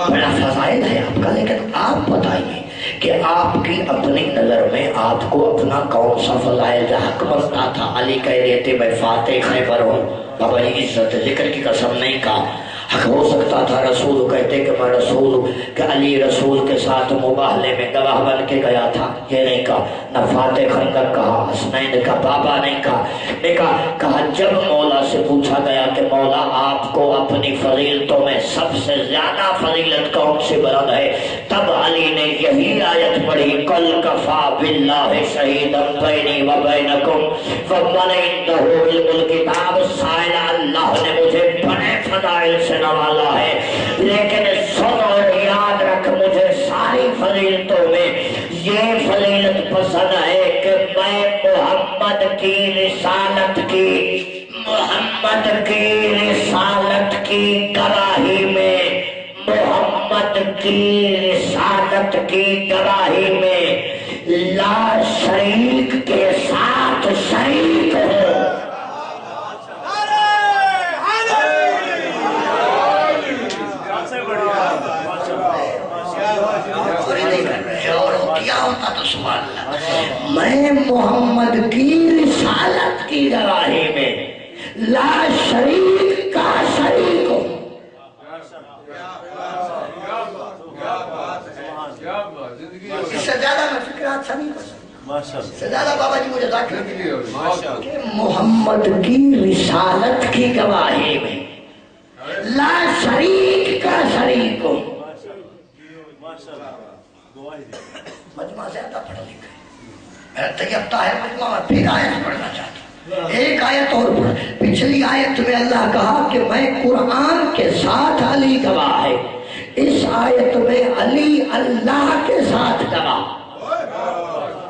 [SPEAKER 1] بڑا فضائل ہے آپ کا، لیکن آپ بتائیے کہ آپ کی اپنی نظر میں آپ کو اپنا کون سا فضائل حق بنتا تھا؟ علی کہہ رہے تھے میں فاتح خیبر ہوں، بابا جی عزت ذکر کی قسم نہیں کہا، حق ہو سکتا تھا رسول کہتے کہ میں رسول ہوں، کہ علی رسول کے ساتھ مباہلے میں گواہ بن کے گیا تھا، یہ نہیں کہا، نہ فاتح خندق کہا، حسنین کا بابا نہیں کہا، نے کہا جب مولا سے پوچھا گیا کہ مولا آپ کو اپنی فضیلتوں میں سب سے زیادہ فضیلت کون سی بلند ہے، تب علی نے یہی آیت پڑھی قل کفا باللہ شہیدا بینی و بینکم ومن عنده علم الکتاب، سائل اللہ نے مجھے بڑے فضائل سے نوازا ہے، لیکن سن اور یاد رکھ مجھے ساری فضیلتوں میں یہ فضیلت پسند ہے کہ میں محمد کی رسالت کی گواہی میں، محمد کی رسالت کی گواہی میں لا شریک کے ساتھ شریک ہوں۔ کیا ہوتا تو سبحان اللہ، میں محمد کی رسالت کی گواہی میں لا شریک کا شریک ہوں۔ اس سے زیادہ میں فکرات سمجھ اس سے زیادہ بابا جی مجھے ذاکر کہ محمد کی رسالت کی گواہی میں لا شریک کا شریک ہوں۔ مجمع زیادہ پڑھ لکھا ہے، میرا طیب طاہر مجمع میں پھر آیت پڑھنا چاہتا ہوں، ایک آیت اور پڑھ۔ پچھلی آیت میں اللہ کہا کہ میں قرآن کے ساتھ علی گواہ ہے، اس آیت میں علی اللہ کے ساتھ گواہ،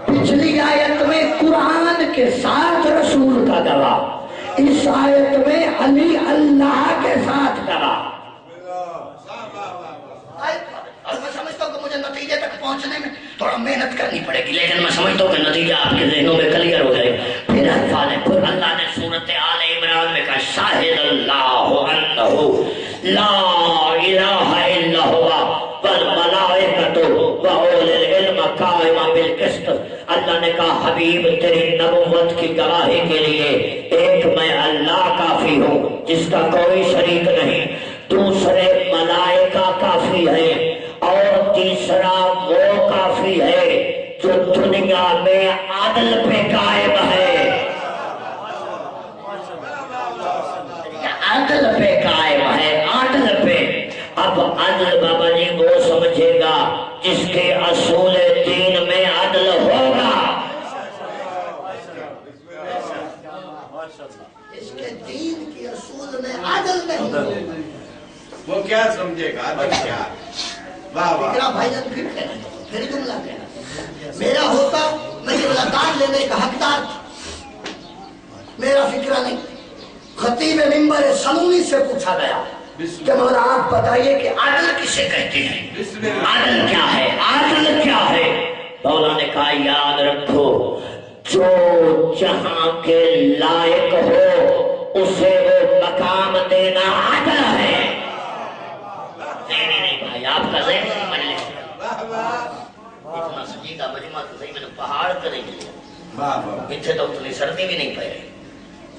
[SPEAKER 1] پچھلی آیت میں قرآن کے ساتھ رسول کا گواہ، اس آیت میں علی اللہ کے ساتھ گواہ۔ اور میں سمجھتا ہوں کہ مجھے نتیجے تک پہنچنے میں تھوڑا محنت کرنی پڑے گی، لیکن میں سمجھتا ہوں کہ نتیجہ آپ کے ذہنوں میں کلیئر ہو جائے گا۔ پھر اللہ نے سورۃ آل عمران میں کہا شاہد اللہ انہ لا الہ الا ہوا والملائکۃ واولو العلم قائما بالقسط۔ اللہ نے کہا حبیب تیری نبوت کی گواہی کے لیے ایک میں اللہ کافی ہوں جس کا کوئی شریک نہیں، دوسرے ملائکہ کافی ہے، اور تیسرا وہ کافی ہے جو دنیا میں عدل پہ قائم ہے، عدل پہ قائم ہے، عدل پہ۔ اب عدل بابا جی وہ سمجھے گا جس کے اصول دین میں عدل ہوگا، اس کے دین کی اصول میں عدل نہیں ہوگا،
[SPEAKER 2] وہ کیا سمجھے گا؟ کیا
[SPEAKER 1] فکرہ بھائی جان پھر کہنا پھر جملہ کہنا میرا ہوتا میں یہ لقان لینے کا حقدار تھا، میرا فکرہ نہیں۔ خطیب منبر سمونی سے پوچھا گیا کہ مولا آپ بتائیے کہ عدل کسے کہتے ہیں، عدل کیا ہے، عدل کیا ہے؟ مولا نے کہا یاد رکھو جو جہاں کے لائق ہو اسے وہ مقام دینا عدل ہے۔ نہیں بھائی آپ کا ذہن نہیں بن لے اتنا سجیدہ مجمع تو صحیح میں نے پہاڑ کریں گے پیچھے تو اتنی سردی بھی نہیں پڑ رہی۔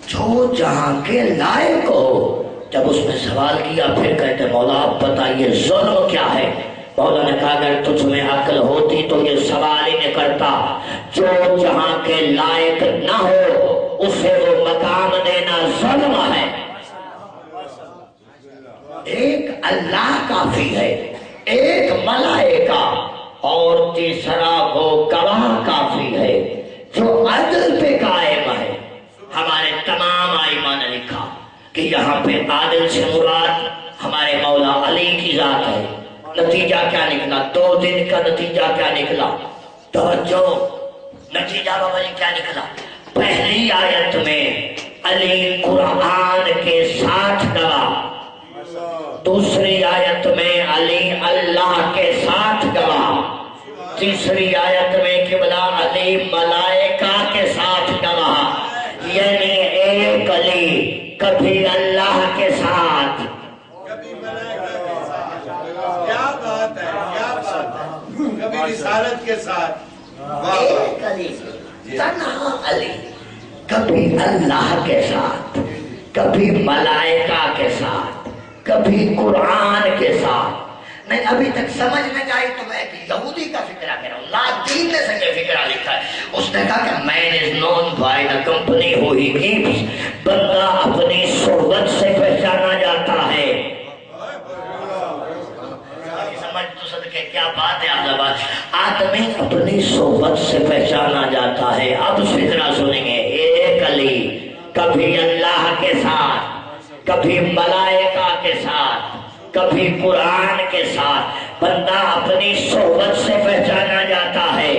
[SPEAKER 1] جو جہاں کے لائق ہو، جب اس نے سوال کیا پھر کہتے مولا آپ بتائیے ظلم کیا ہے؟ مولا نے کہا اگر تجھ میں عقل ہوتی تو یہ سوال ہی نہ کرتا، جو جہاں کے لائق نہ ہو اسے وہ مقام دینا ظلم ہے۔ ایک اللہ کافی ہے، ایک ملائکہ، اور تیسرا وہ گواہ کافی ہے جو عدل پہ قائم ہے۔ ہمارے تمام ائمہ نے لکھا کہ یہاں پہ عادل سے مراد ہمارے مولا علی کی ذات ہے. نتیجہ کیا نکلا؟ 2 دن کا نتیجہ کیا نکلا؟ توجہ، نتیجہ بابا جی کیا نکلا؟ پہلی آیت میں علی قرآن کے ساتھ گواہ، دوسری آیت میں علی اللہ کے ساتھ گواہ، تیسری آیت میں قبلہ علی ملائکہ کے ساتھ گواہ. یعنی ایک علی کبھی اللہ کے ساتھ،
[SPEAKER 2] کبھی ملائکہ کے ساتھ. کیا بات ہے، کیا بات ہے. کبھی رسالت کے ساتھ.
[SPEAKER 1] ایک علی تنہا علی کبھی اللہ کے ساتھ، کبھی ملائکہ کے ساتھ، کبھی قرآن کے ساتھ. نہیں ابھی تک سمجھ نہیں آئی تو میں ایک یہودی کا فکرہ کہہ رہا ہوں. لاتین نے سنگے فکرہ لکھا ہے. اس نے کہا کہ man is known by the company who he keeps. بندہ اپنی صحبت سے پہچانا جاتا ہے. سمجھ تو صدقے کیا بات ہے آپ بات. آدمی اپنی صحبت سے پہچانا جاتا ہے. اب فکرہ سنیں گے. ایک علی کبھی اللہ کے ساتھ، کبھی ملائکہ کے ساتھ، کبھی قرآن کے ساتھ. بندہ اپنی صحبت سے پہچانا جاتا ہے.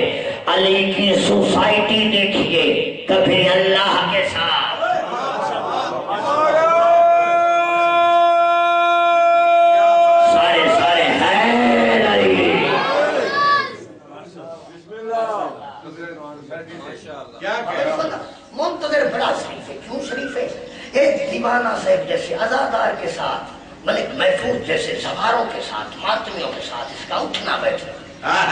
[SPEAKER 1] علی کی سوسائٹی دیکھیے، کبھی اللہ کے ساتھ. سارے ہیں علی. منتظر بڑا شریف ہے. کیوں شریف ہے؟ ایک دیوانہ صاحب جیسے عزادار کے ساتھ، ملک محفوظ جیسے سواروں کے ساتھ، ماتمیوں کے ساتھ اس کا اٹھنا بیٹھنا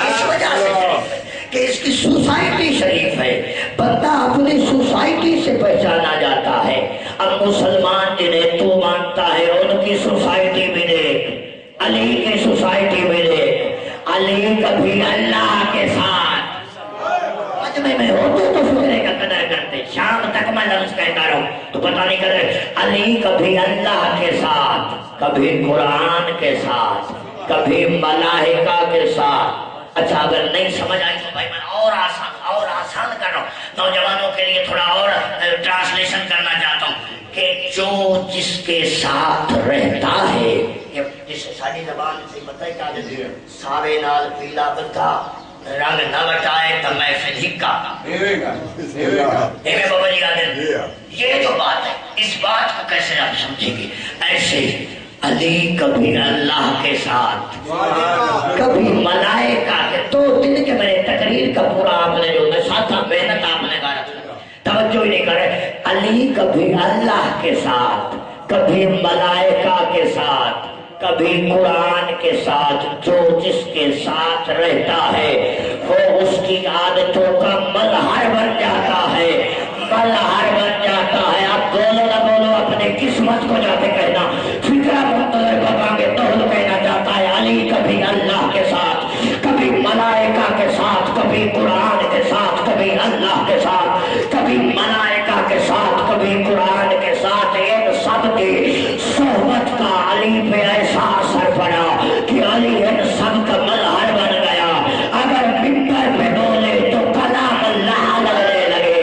[SPEAKER 1] اس وجہ سے شریف ہے کہ اس کی سوسائٹی شریف ہے. بندہ اپنی سوسائٹی سے پہچانا جاتا ہے. اب مسلمان جنہیں تو مانتا ہے ان کی سوسائٹی بھی دیکھ، علی کی سوسائٹی بھی دیکھ. علی کبھی اللہ کے ساتھ. مجمع میں ہوتے تو فکرے کا قدر کرتے. شام تک میں لفظ کہتا رہوں تو پتہ نہیں کرے. علی کبھی اللہ کے ساتھ، کبھی قرآن کے ساتھ، کبھی ملائکہ کے ساتھ. اچھا اگر نہیں سمجھ آئی تو بھائی میں اور آسان کر رہا ہوں. نوجوانوں کے لیے تھوڑا اور ٹرانسلیشن کرنا چاہتا ہوں کہ جو جس کے ساتھ رہتا ہے، جسے ساری زبان سے بتائی کیا دیتی ہے، ساوے نال پیلا بتا رنگ نہ بٹائے تو محفل ہکا. بابا جی یہ جو بات ہے، اس بات کو کیسے آپ سمجھیں گے؟ ایسے علی کبھی اللہ کے ساتھ، کبھی ملائکہ کے. 2 دن کے میرے تقریر کا پورا آپ نے جو نشاطہ محنت آپ نے کہا توجہ ہی نہیں کرے. علی کبھی اللہ کے ساتھ، کبھی ملائکہ کے ساتھ، کبھی قرآن کے ساتھ. جو جس کے ساتھ رہتا ہے وہ اس کی عادتوں کا مظہر بن جاتا ہے، مظہر بن جاتا ہے. اب بولو نہ بولو اپنے قسمت کو جاتے کہنا. فکرہ منتظر بابا کے تو کہنا چاہتا ہے علی کبھی اللہ کے ساتھ، کبھی ملائکہ کے ساتھ، کبھی قرآن کے ساتھ، کبھی اللہ کے ساتھ، کبھی ملائکہ کے ساتھ، کبھی قرآن کے ساتھ. ان سب کی صحبت کا علی پہ ایسا اثر پڑا کہ علی ان سب کا مظہر بن گیا. اگر ممبر پہ بولے تو کلام اللہ لگنے لگے،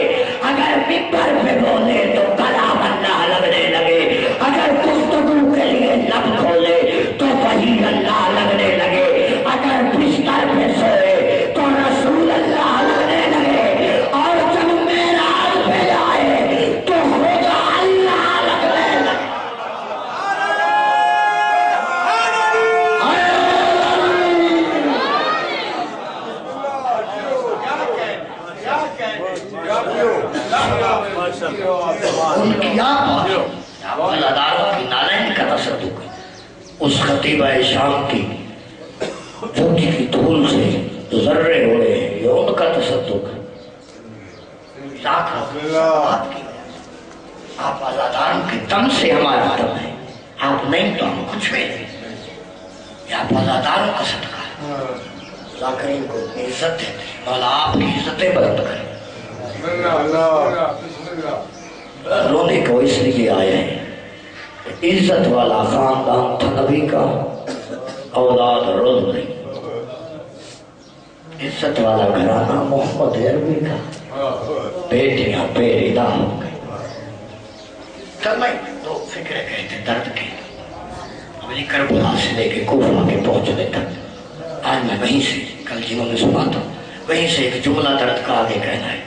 [SPEAKER 1] اگر ممبر پہ بولے تو کلام اللہ لگنے لگے، اگر گفتگو کے لیے لب کھولے تو وہی اللہ لگنے لگے، اگر بستر پہ سوئے تو رسول اللہ لگنے لگے، اور جب معراج پہ جائے تو خدا اللہ لگنے لگے. ان کی آپ اداروں کی نالین کا تصدق ہے. اس خطیبہ شام کی چوکی کی دھول سے ذرے ہوئے ہیں، یہ ان کا تصدق ہے. آپ ازاداروں کی دم سے ہمارا دم ہے. آپ نہیں تو ہم کچھ بھی نہیں. یہ آپ ازاداروں کا صدقہ ہے. ذاکرین کو عزت دیتے ہیں. مولا آپ کی عزتیں بلند کریں. رونے کو اس لیے آئے ہیں، عزت والا خاندان تھا نبی کا، اولاد روز نہیں. عزت والا گھرانہ محمد عربی کا، بیٹیاں بے ردا ہو گئی. تو فکر کہتے درد کے ابھی کربلا سے لے کے کوفہ کے پہنچنے تک آج میں وہیں سے کل جنہوں نے سنا تھا وہیں سے ایک جملہ درد کا آگے کہنا ہے.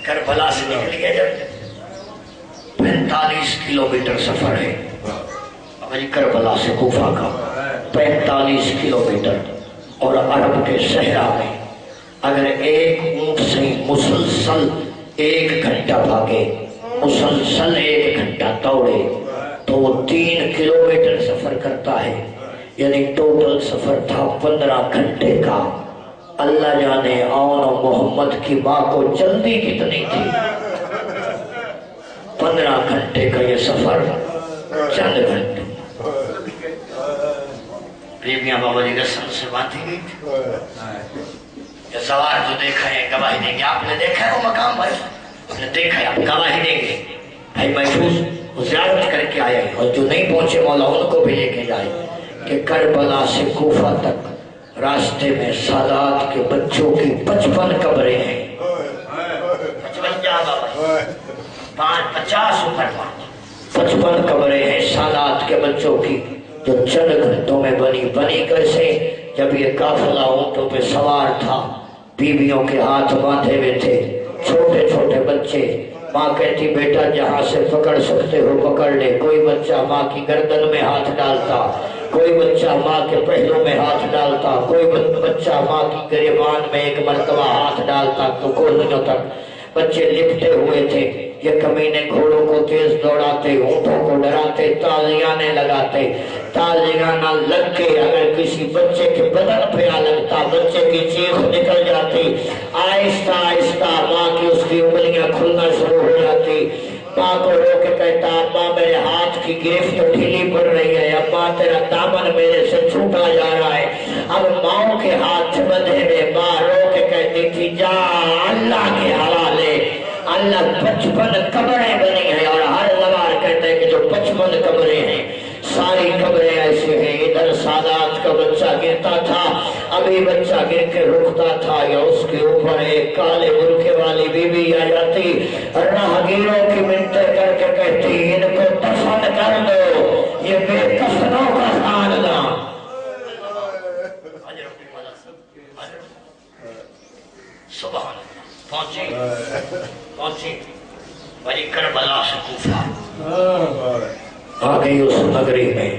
[SPEAKER 1] کربلا سے نکل گیا جب 45 کلومیٹر سفر ہے. ابھی کربلا سے کوفہ کا 45 کلومیٹر اور عرب کے صحرا میں اگر ایک اونٹ سے مسلسل 1 گھنٹہ بھاگے مسلسل 1 گھنٹہ دوڑے تو وہ 3 کلومیٹر سفر کرتا ہے. یعنی ٹوٹل سفر تھا 15 گھنٹے کا. اللہ جانے آن محمد کی ماں کو جلدی کتنی تھی. 15 گھنٹے کا یہ سفر چند گھنٹے. بیویاں بابا جی رسم سے باندھی گئی تھی. سوار تو دیکھا ہے گواہی دیں گے. آپ نے دیکھا ہے وہ مقام بھائی آپ نے دیکھا ہے آپ گواہی دیں گے. بھائی محفوظ زیارت کر کے آئے اور جو نہیں پہنچے مولا ان کو بھی لے کے جائے کہ کربلا سے کوفہ تک راستے میں سادات کے بچوں کی 55 قبریں ہیں. 55 قبریں ہیں سادات کے بچوں کی جو چند گھنٹوں میں بنی کیسے. جب یہ قافلہ اونٹوں پہ سوار تھا بیویوں کے ہاتھ باندھے ہوئے تھے چھوٹے چھوٹے بچے. ماں کہتی بیٹا جہاں سے پکڑ سکتے ہو پکڑ لے. کوئی بچہ ماں کی گردن میں ہاتھ ڈالتا کوئی بچہ ماں کے پہلوں میں ہاتھ ڈالتا کوئی بچہ ماں کی گریبان میں ایک مرتبہ ہاتھ ڈالتا تو کوہنیوں تک بچے لپٹے ہوئے تھے. یہ کمینے گھوڑوں کو تیز دوڑاتے اونٹوں کو ڈراتے تازیانے لگاتے. تازیاں نہ لگ کے اگر کسی بچے کے بدن پہ آ لگتا بچے کی چیخ نکل جاتی. آہستہ آہستہ ماں کی اس کی انگلیاں کھلنا شروع ہو جاتی. ماں کو رو کے کہتا ماں میرے ہاتھ کی گرفت ڈھیلی پڑ رہی ہے. اب ماں تیرا دامن میرے سے چھوٹا جا رہا ہے. اب ماں کے ہاتھ بندھے میں ماں رو کے کہتی تھی جا اللہ کے حوالے. اللہ 55 قبریں بنی ہیں اور ہر لوار کہتے ہیں کہ جو 55 قبریں ہیں ساری قبریں ایسے ہیں. ادھر سادات کا بچہ گرتا تھا ابھی بچہ گر کے رکتا تھا یا اس کے اوپر ایک کالے برقعے والی بی بی آ جاتی راہگیروں کی منتیں کر کے کہتی ان کو دفن کر دو یہ بے کفنوں کا خاندان. سبحان پہنچی بھائی کربلا سے کوفہ آ گئی اس نگری میں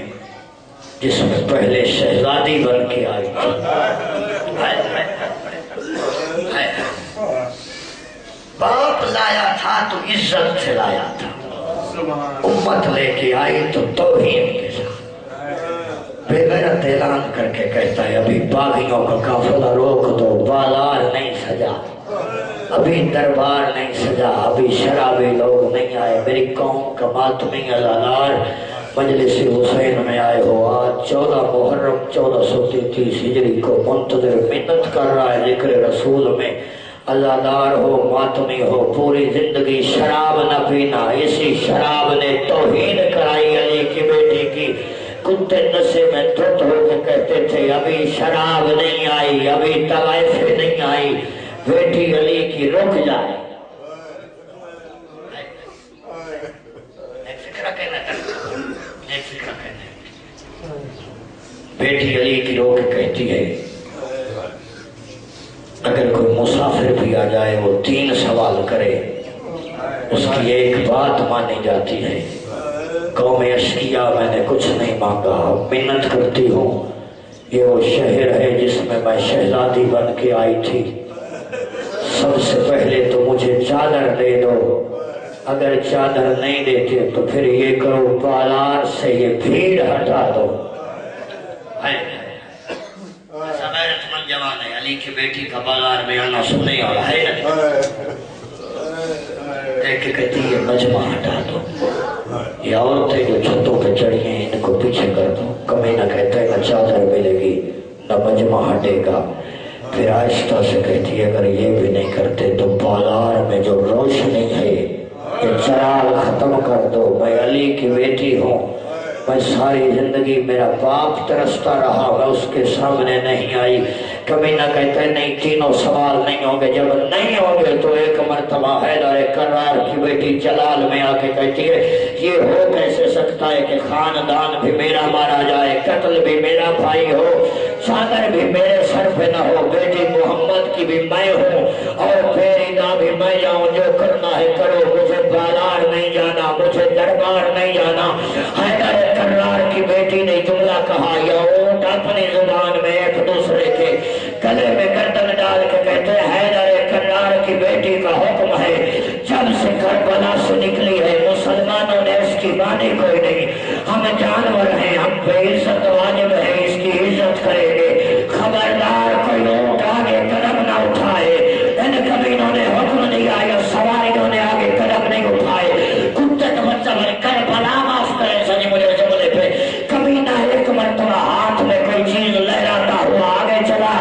[SPEAKER 1] جس میں پہلے شہزادی بن کے آئی تھی. باپ لایا تھا تو عزت سے لایا تھا. امت لے کے آئی تو توہین کے ساتھ بے غیرت اعلان کر کے کہتا ہے ابھی باغیوں کا قافلہ روک دو. بالار نہیں سجا ابھی دربار نہیں سجا ابھی شرابی لوگ نہیں آئے. میری قوم کا ماتمی الالار مجلس حسین میں آئے ہو. آج 14 محرم 1433 ہجری کو منتظر منت کر رہا ہے ذکر رسول میں. الالار ہو ماتمی ہو پوری زندگی شراب نہ پینا. اسی شراب نے توہین کرائی علی کی بیٹی کی. کتے نشے میں دھت ہو کے کہتے تھے ابھی شراب نہیں آئی ابھی طوائفیں نہیں آئی. بیٹی علی کی رک جائے. بیٹی علی کی رو کے کہتی ہے اگر کوئی مسافر بھی آ جائے وہ 3 سوال کرے اس کی ایک بات مانی جاتی ہے. قوم اشقیاء میں نے کچھ نہیں مانگا منت کرتی ہوں یہ وہ شہر ہے جس میں میں شہزادی بن کے آئی تھی. سب سے پہلے تو مجھے چادر دے دو. اگر چادر نہیں دیتے تو پھر یہ کرو بالار سے یہ بھیڑ ہٹا دو. جوان ہے علی کی بیٹی کا بالار میں آنا سنے اور ہے دیکھ کے کہتی ہے مجمع ہٹا دو. یہ عورتیں جو چھتوں پہ چڑھی ہیں ان کو پیچھے کر دو. کمینہ کہتا ہے نہ چادر ملے گی نہ مجمع ہٹے گا. پھر آہستہ سے کہتی ہے اگر یہ بھی نہیں کرتے تو بالار میں جو روشنی ہے یہ چراغ ختم کر دو. میں علی کی بیٹی ہوں. میں ساری زندگی میرا باپ ترستا رہا میں اس کے سامنے نہیں آئی. کمینہ کہتا ہے نہیں تینوں سوال نہیں ہوں گے، جب نہیں ہوں گے تو ایک مرتبہ حیدر کرار کی بیٹی جلال میں آ کے کہتی ہے یہ ہو کیسے سکتا ہے کہ خاندان بھی میرا مارا جائے، قتل بھی میرا بھائی ہو، چادر بھی میرے سر پہ نہ ہو، بیٹی محمد کی بھی میں ہوں اور پیریدہ بھی میں جاؤں، جو کرنا ہے کرو، مجھے بازار نہیں جانا، مجھے دربار نہیں جانا۔ حیدر کرار کی بیٹی نے جملہ کہا، یا اونٹ اپنی زبان میں ایک دوسرے کے گلے میں گردن ڈال کے کہتے ہیں حیدر کرار کی بیٹی کا حکم ہے، جب سے کربلا سے نکلی ہے مسلمانوں نے اس کی مانی کوئی نہیں، ہم جانور ہیں، ہم پہ عزت واجب ہے، اس کی عزت کریں گے، خبردار کوئی اونٹ آگے قدم نہ اٹھائے۔ ان کمینوں نے حکم دیا یا سواریوں نے آگے قدم نہیں اٹھائے، کتے کا مطلب ہے کربلا معاف کرے سنی مجھے جملے پہ، کمینہ ایک مرتبہ ہاتھ میں کوئی چیز لہراتا ہوا آگے چلا،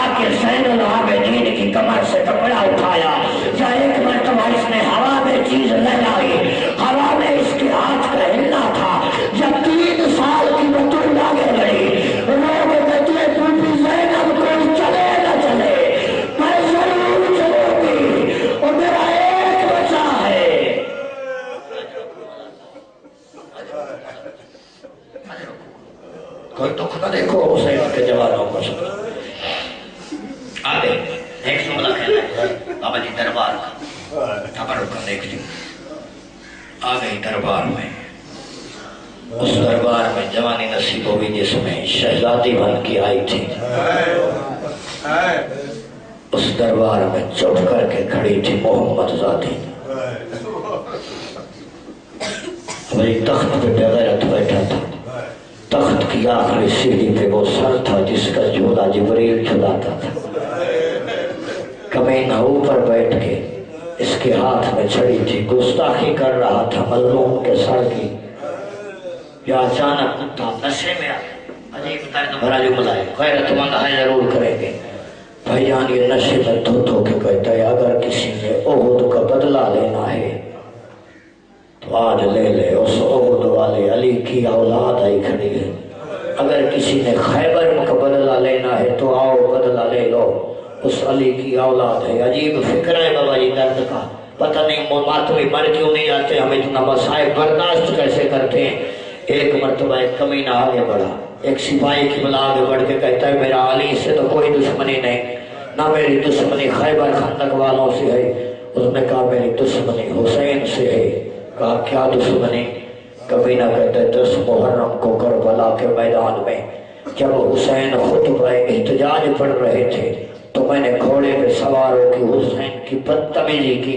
[SPEAKER 1] آگے زین العابدین کی کمر سے کپڑا اٹھایا، یا ایک مرتبہ اس نے ہوا میں چیز لہرائی، ہوا میں اس کے ہاتھ کا ہلنا تھا، جب 3 سال کی بطول آگے بڑھی، لوگ کہتے ہیں تو بھی زینب کوئی چلے نہ چلے، میں ضرور چلوں گی، اور میرا ایک بچہ ہے۔ کوئی دکھ نہ دیکھو حسین کے جوانوں کو سن آگے ایک جملہ کہنا ہے بابا جی دربار کا خبر رکن دیکھتی آگئی دربار میں، اس دربار میں جوانی نصیب ہوئی جس میں شہزادی بن کے آئی تھی، اس دربار میں چپ کر کے کھڑی تھی محمد زادی، وہی تخت پہ بغیرت بیٹھا تھا، تخت کی آخری سیڑھی پہ وہ سر تھا جس کا جھولا جبریل جھلاتا تھا، کمینہ اوپر بیٹھ کے اس کے ہاتھ میں چھڑی تھی، گستاخی کر رہا تھا مظلوم کے سر کی، یا اچانک کتا نشے میں آ عجیب طرح بھرا جملہ ہے، غیرت مند ہے ضرور کریں گے بھائی جان، یہ نشے میں دھو کے کہتا ہے اگر کسی نے احد کا بدلہ لینا ہے تو آج لے لے، اس احد والے علی کی اولاد آئی کھڑی ہے، اگر کسی نے خیبر کا بدلہ لینا ہے تو آؤ بدلہ لے لو، اس علی کی اولاد ہے۔ عجیب فکر ہے بابا جی درد کا، پتہ نہیں ماتمی مر کیوں نہیں جاتے، ہم اتنا مسائب برداشت کیسے کرتے ہیں۔ ایک مرتبہ ایک کمینہ آگے بڑھا، ایک سپاہی کی بلا آگے بڑھ کے کہتا ہے میرا علی سے تو کوئی دشمنی نہیں، نہ میری دشمنی خیبر خندق والوں سے ہے، اس نے کہا میری دشمنی حسین سے ہے، کہا کیا دشمنی؟ کمینہ کہتا ہے 10 محرم کو کربلا کے میدان میں جب حسین خطبہ احتجاج پڑھ رہے تھے تو میں نے گھوڑے پہ سوار ہو کے حسین کی بدتمیزی کی،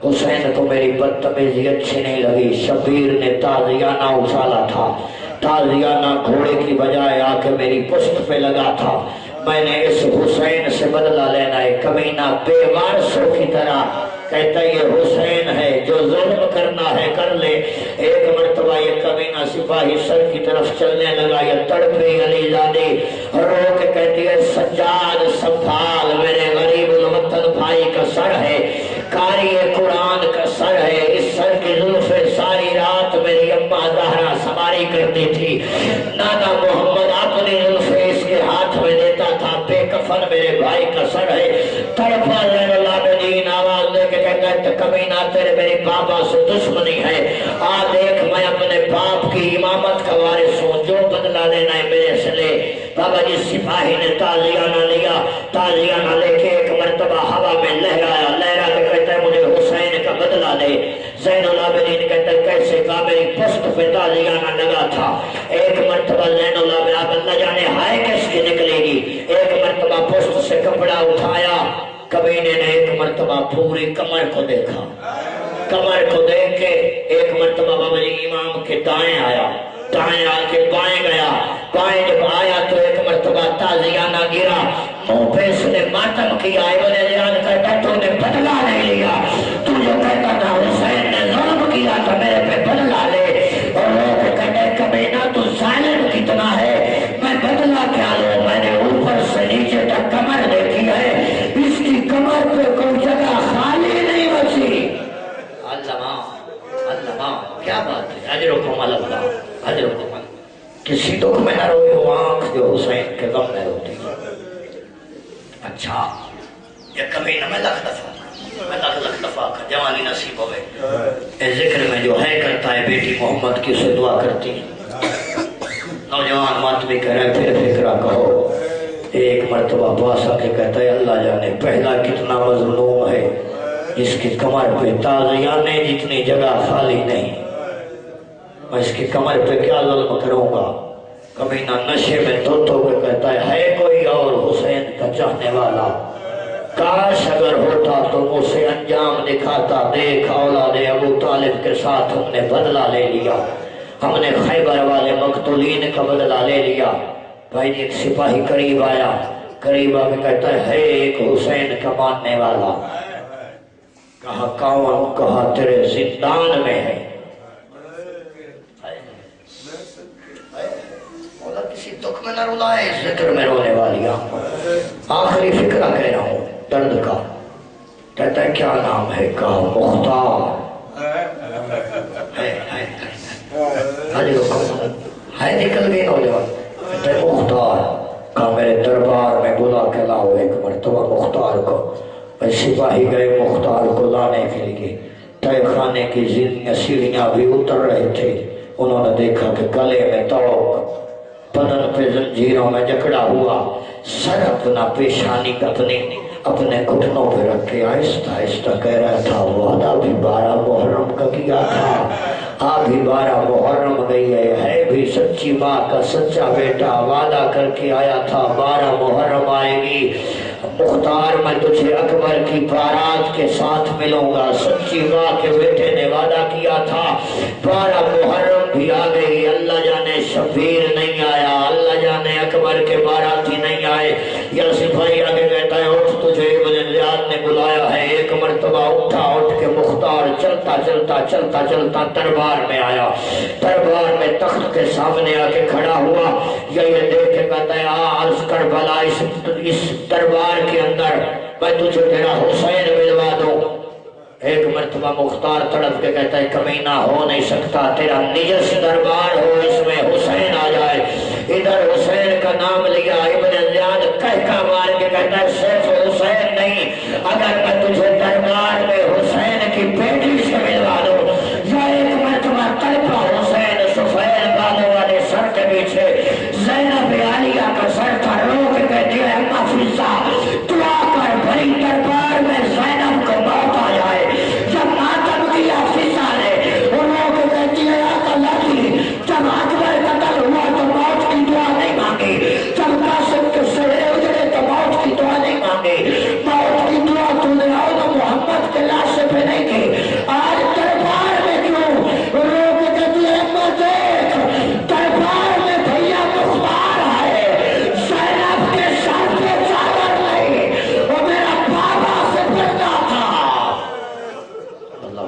[SPEAKER 1] حسین کو میری بدتمیزی اچھی نہیں لگی، شبیر نے تازیانہ اچھالا تھا، تازیانہ گھوڑے کی بجائے آ کے میری پشت پہ لگا تھا، میں نے اس حسین سے بدلہ لینا ہے۔ کمینہ بے وارثوں کی طرح کہتا ہے یہ حسین ہے، جو ظلم کرنا ہے کر لے۔ ایک مرتبہ یہ کمینہ سپاہی سر کی طرف چلنے لگا، یہ تڑپی علی زادی رو کے کہتی ہے سجاد سنبھال، میرے غریب الوطن بھائی کا سر ہے، قاری قرآن کا سر ہے، اس سر کی زلفیں ساری رات میری اماں زہرا سواری کرتی تھی، نانا محمد اپنی زلفیں اس کے ہاتھ میں دیتا تھا، بے کفن میرے بھائی کا سر ہے۔ تڑپا زین العابدین آواز دے کے کہتا ہے کمینہ تیرے میرے بابا سے دشمنی ہے، آ دیکھ میں اپنے باپ کی امامت کا وارث ہوں، جو بدلہ لینا ہے میرے سے لے۔ بابا جی سپاہی نے تازیانہ لیا، تازیانہ لے کے ایک مرتبہ ہوا میں لہرایا، لہرا کے کہتا ہے مجھے حسین کا بدلہ لے۔ زین العابدین کہتا ہے کیسے؟ کہا میری پشت پہ تازیانہ لگا تھا۔ ایک مرتبہ زین العابدین نہ جانے ہائے کس کی نکلے گی، ایک مرتبہ پشت سے کپڑا اٹھایا، کمینے نے ایک مرتبہ پوری کمر کو دیکھا، کمر کو دیکھ کے ایک مرتبہ بابا جی امام کے دائیں آیا، دائیں آ کے بائیں گیا، بائیں جب آیا تو ایک مرتبہ تازیانہ گرا، منہ پہ اس نے ماتم کیا، ابن زیاد کہتا تو نے بدلہ نہیں لیا، تو جو کہتا تھا حسین نے ظلم کیا تو میرے پہ بدلہ لے، اور لوگ کہتے کمینہ تو ظالم کتنا ہے، میں بدلہ کیا لوں، میں نے اوپر سے نیچے تک کمر دیکھی ہے، اس کی کمر پہ کوئی جگہ خالی نہیں بچی۔ اللہ کیا بات ہے، اجرکم اللہ، اجرکم اللہ، کسی دکھ میں نہ روئی ہو آنکھ جو حسین کے غم میں روتی، اچھا یہ کبھی نہ میں لکھ دفعہ جوانی نصیب ہوئے اے ذکر میں جو ہے کرتا ہے بیٹی محمد کی سے دعا کرتی نوجوان مات بھی کہہ رہے پھر فکرہ کہو ایک مرتبہ پاسا کے کہتا ہے اللہ جانے پہلا کتنا مظلوم ہے جس کی کمر پہ تازیانے جتنی جگہ خالی نہیں میں اس کی کمر پہ کیا ظلم کروں گا کمینہ نشے میں دھوتوں پہ کہتا ہے کوئی اور حسین کا چاہنے والا کاش اگر ہوتا تو اسے انجام دکھاتا دیکھ اولاد ابو طالب کے ساتھ ہم نے بدلہ لے لیا ہم نے خیبر والے مقتولین کا بدلہ لے لیا بھائی ایک سپاہی قریب آیا قریب آ کے کہتا ہے ایک حسین کا ماننے والا کہا کون کہا تیرے زندان میں ہے مولا کسی دکھ میں نہ رولائے ذکر میں رونے والی آخری فکرہ کہہ رہا ہوں درد کا کہتا ہے کیا نام ہے کہا مختار ہے نکل گئی نوجوان کہتا ہے مختار کہا میرے دربار میں بلا کے لاؤ ایک مرتبہ مختار کو سپاہی گئے مختار کو لانے کے لیے تہ خانے کی سیڑھیاں بھی اتر رہے تھے انہوں نے دیکھا کہ گلے میں توق بدن پہ زنجیروں میں جکڑا ہوا سر اپنا پیشانی اپنے گھٹنوں پہ رکھ کے آہستہ آہستہ کہہ رہا تھا وعدہ بھی 12 محرم کا کیا تھا آ بھی 12 محرم گئی ہے بھی سچی ماں کا سچا بیٹا وعدہ کر کے آیا تھا 12 محرم آئے گی مختار میں تجھے اکبر کی بارات کے ساتھ ملوں گا سچی ماں کے بیٹے نے وعدہ کیا تھا 12 محرم بھی آ گئی اللہ جانے شبیر نہیں آیا اللہ جانے اکبر کے باراتی نہیں آئے یا سپاہی آگے کہتا ہے اٹھ تجھے ابن زیاد نے بلایا ہے ایک مرتبہ اٹھ کے مختار چلتا دربار میں آیا دربار میں تخت کے سامنے آ کے کھڑا ہوا یہ دیکھ کے کہتا ہے عرض کر بھلا اس دربار کے اندر میں تجھے تیرا حسین ملوا دوں ایک مرتبہ مختار تڑپ کے کہتا ہے کمینہ ہو نہیں سکتا تیرا نجس دربار ہو اس میں حسین آ جائے ادھر حسین کا نام لیا ابن زیاد کہکا مار کے کہتا ہے صرف حسین نہیں اگر میں تجھے دربار میں حسین کی بیٹی سے ملوا دوں یا ایک مرتبہ تڑپا حسین سفید بالوں والے سر کے پیچھے زینب عالیہ کا سر تھا رو کے کہتی ہے اما فضا دعا کر بھائی دربار میں زینب کو موت آ جائے جب ماتم کیا فضا نے انہوں کو کہتی ہے جب اکبر قتل ہوا تو موت کی دعا نہیں مانگی جب قاسم کے سہرے اجڑے تو موت کی دعا نہیں مانگی موت کی دعا تو نے محمد کے لاشے پہ نہیں کی آج دربار میں کیوں رو کے کہتی ہے اما دیکھ دربار میں بھیا مختار ہے زینب کے سر پہ چادر نہیں وہ میرا بابا سے بڑھتا تھا اللہ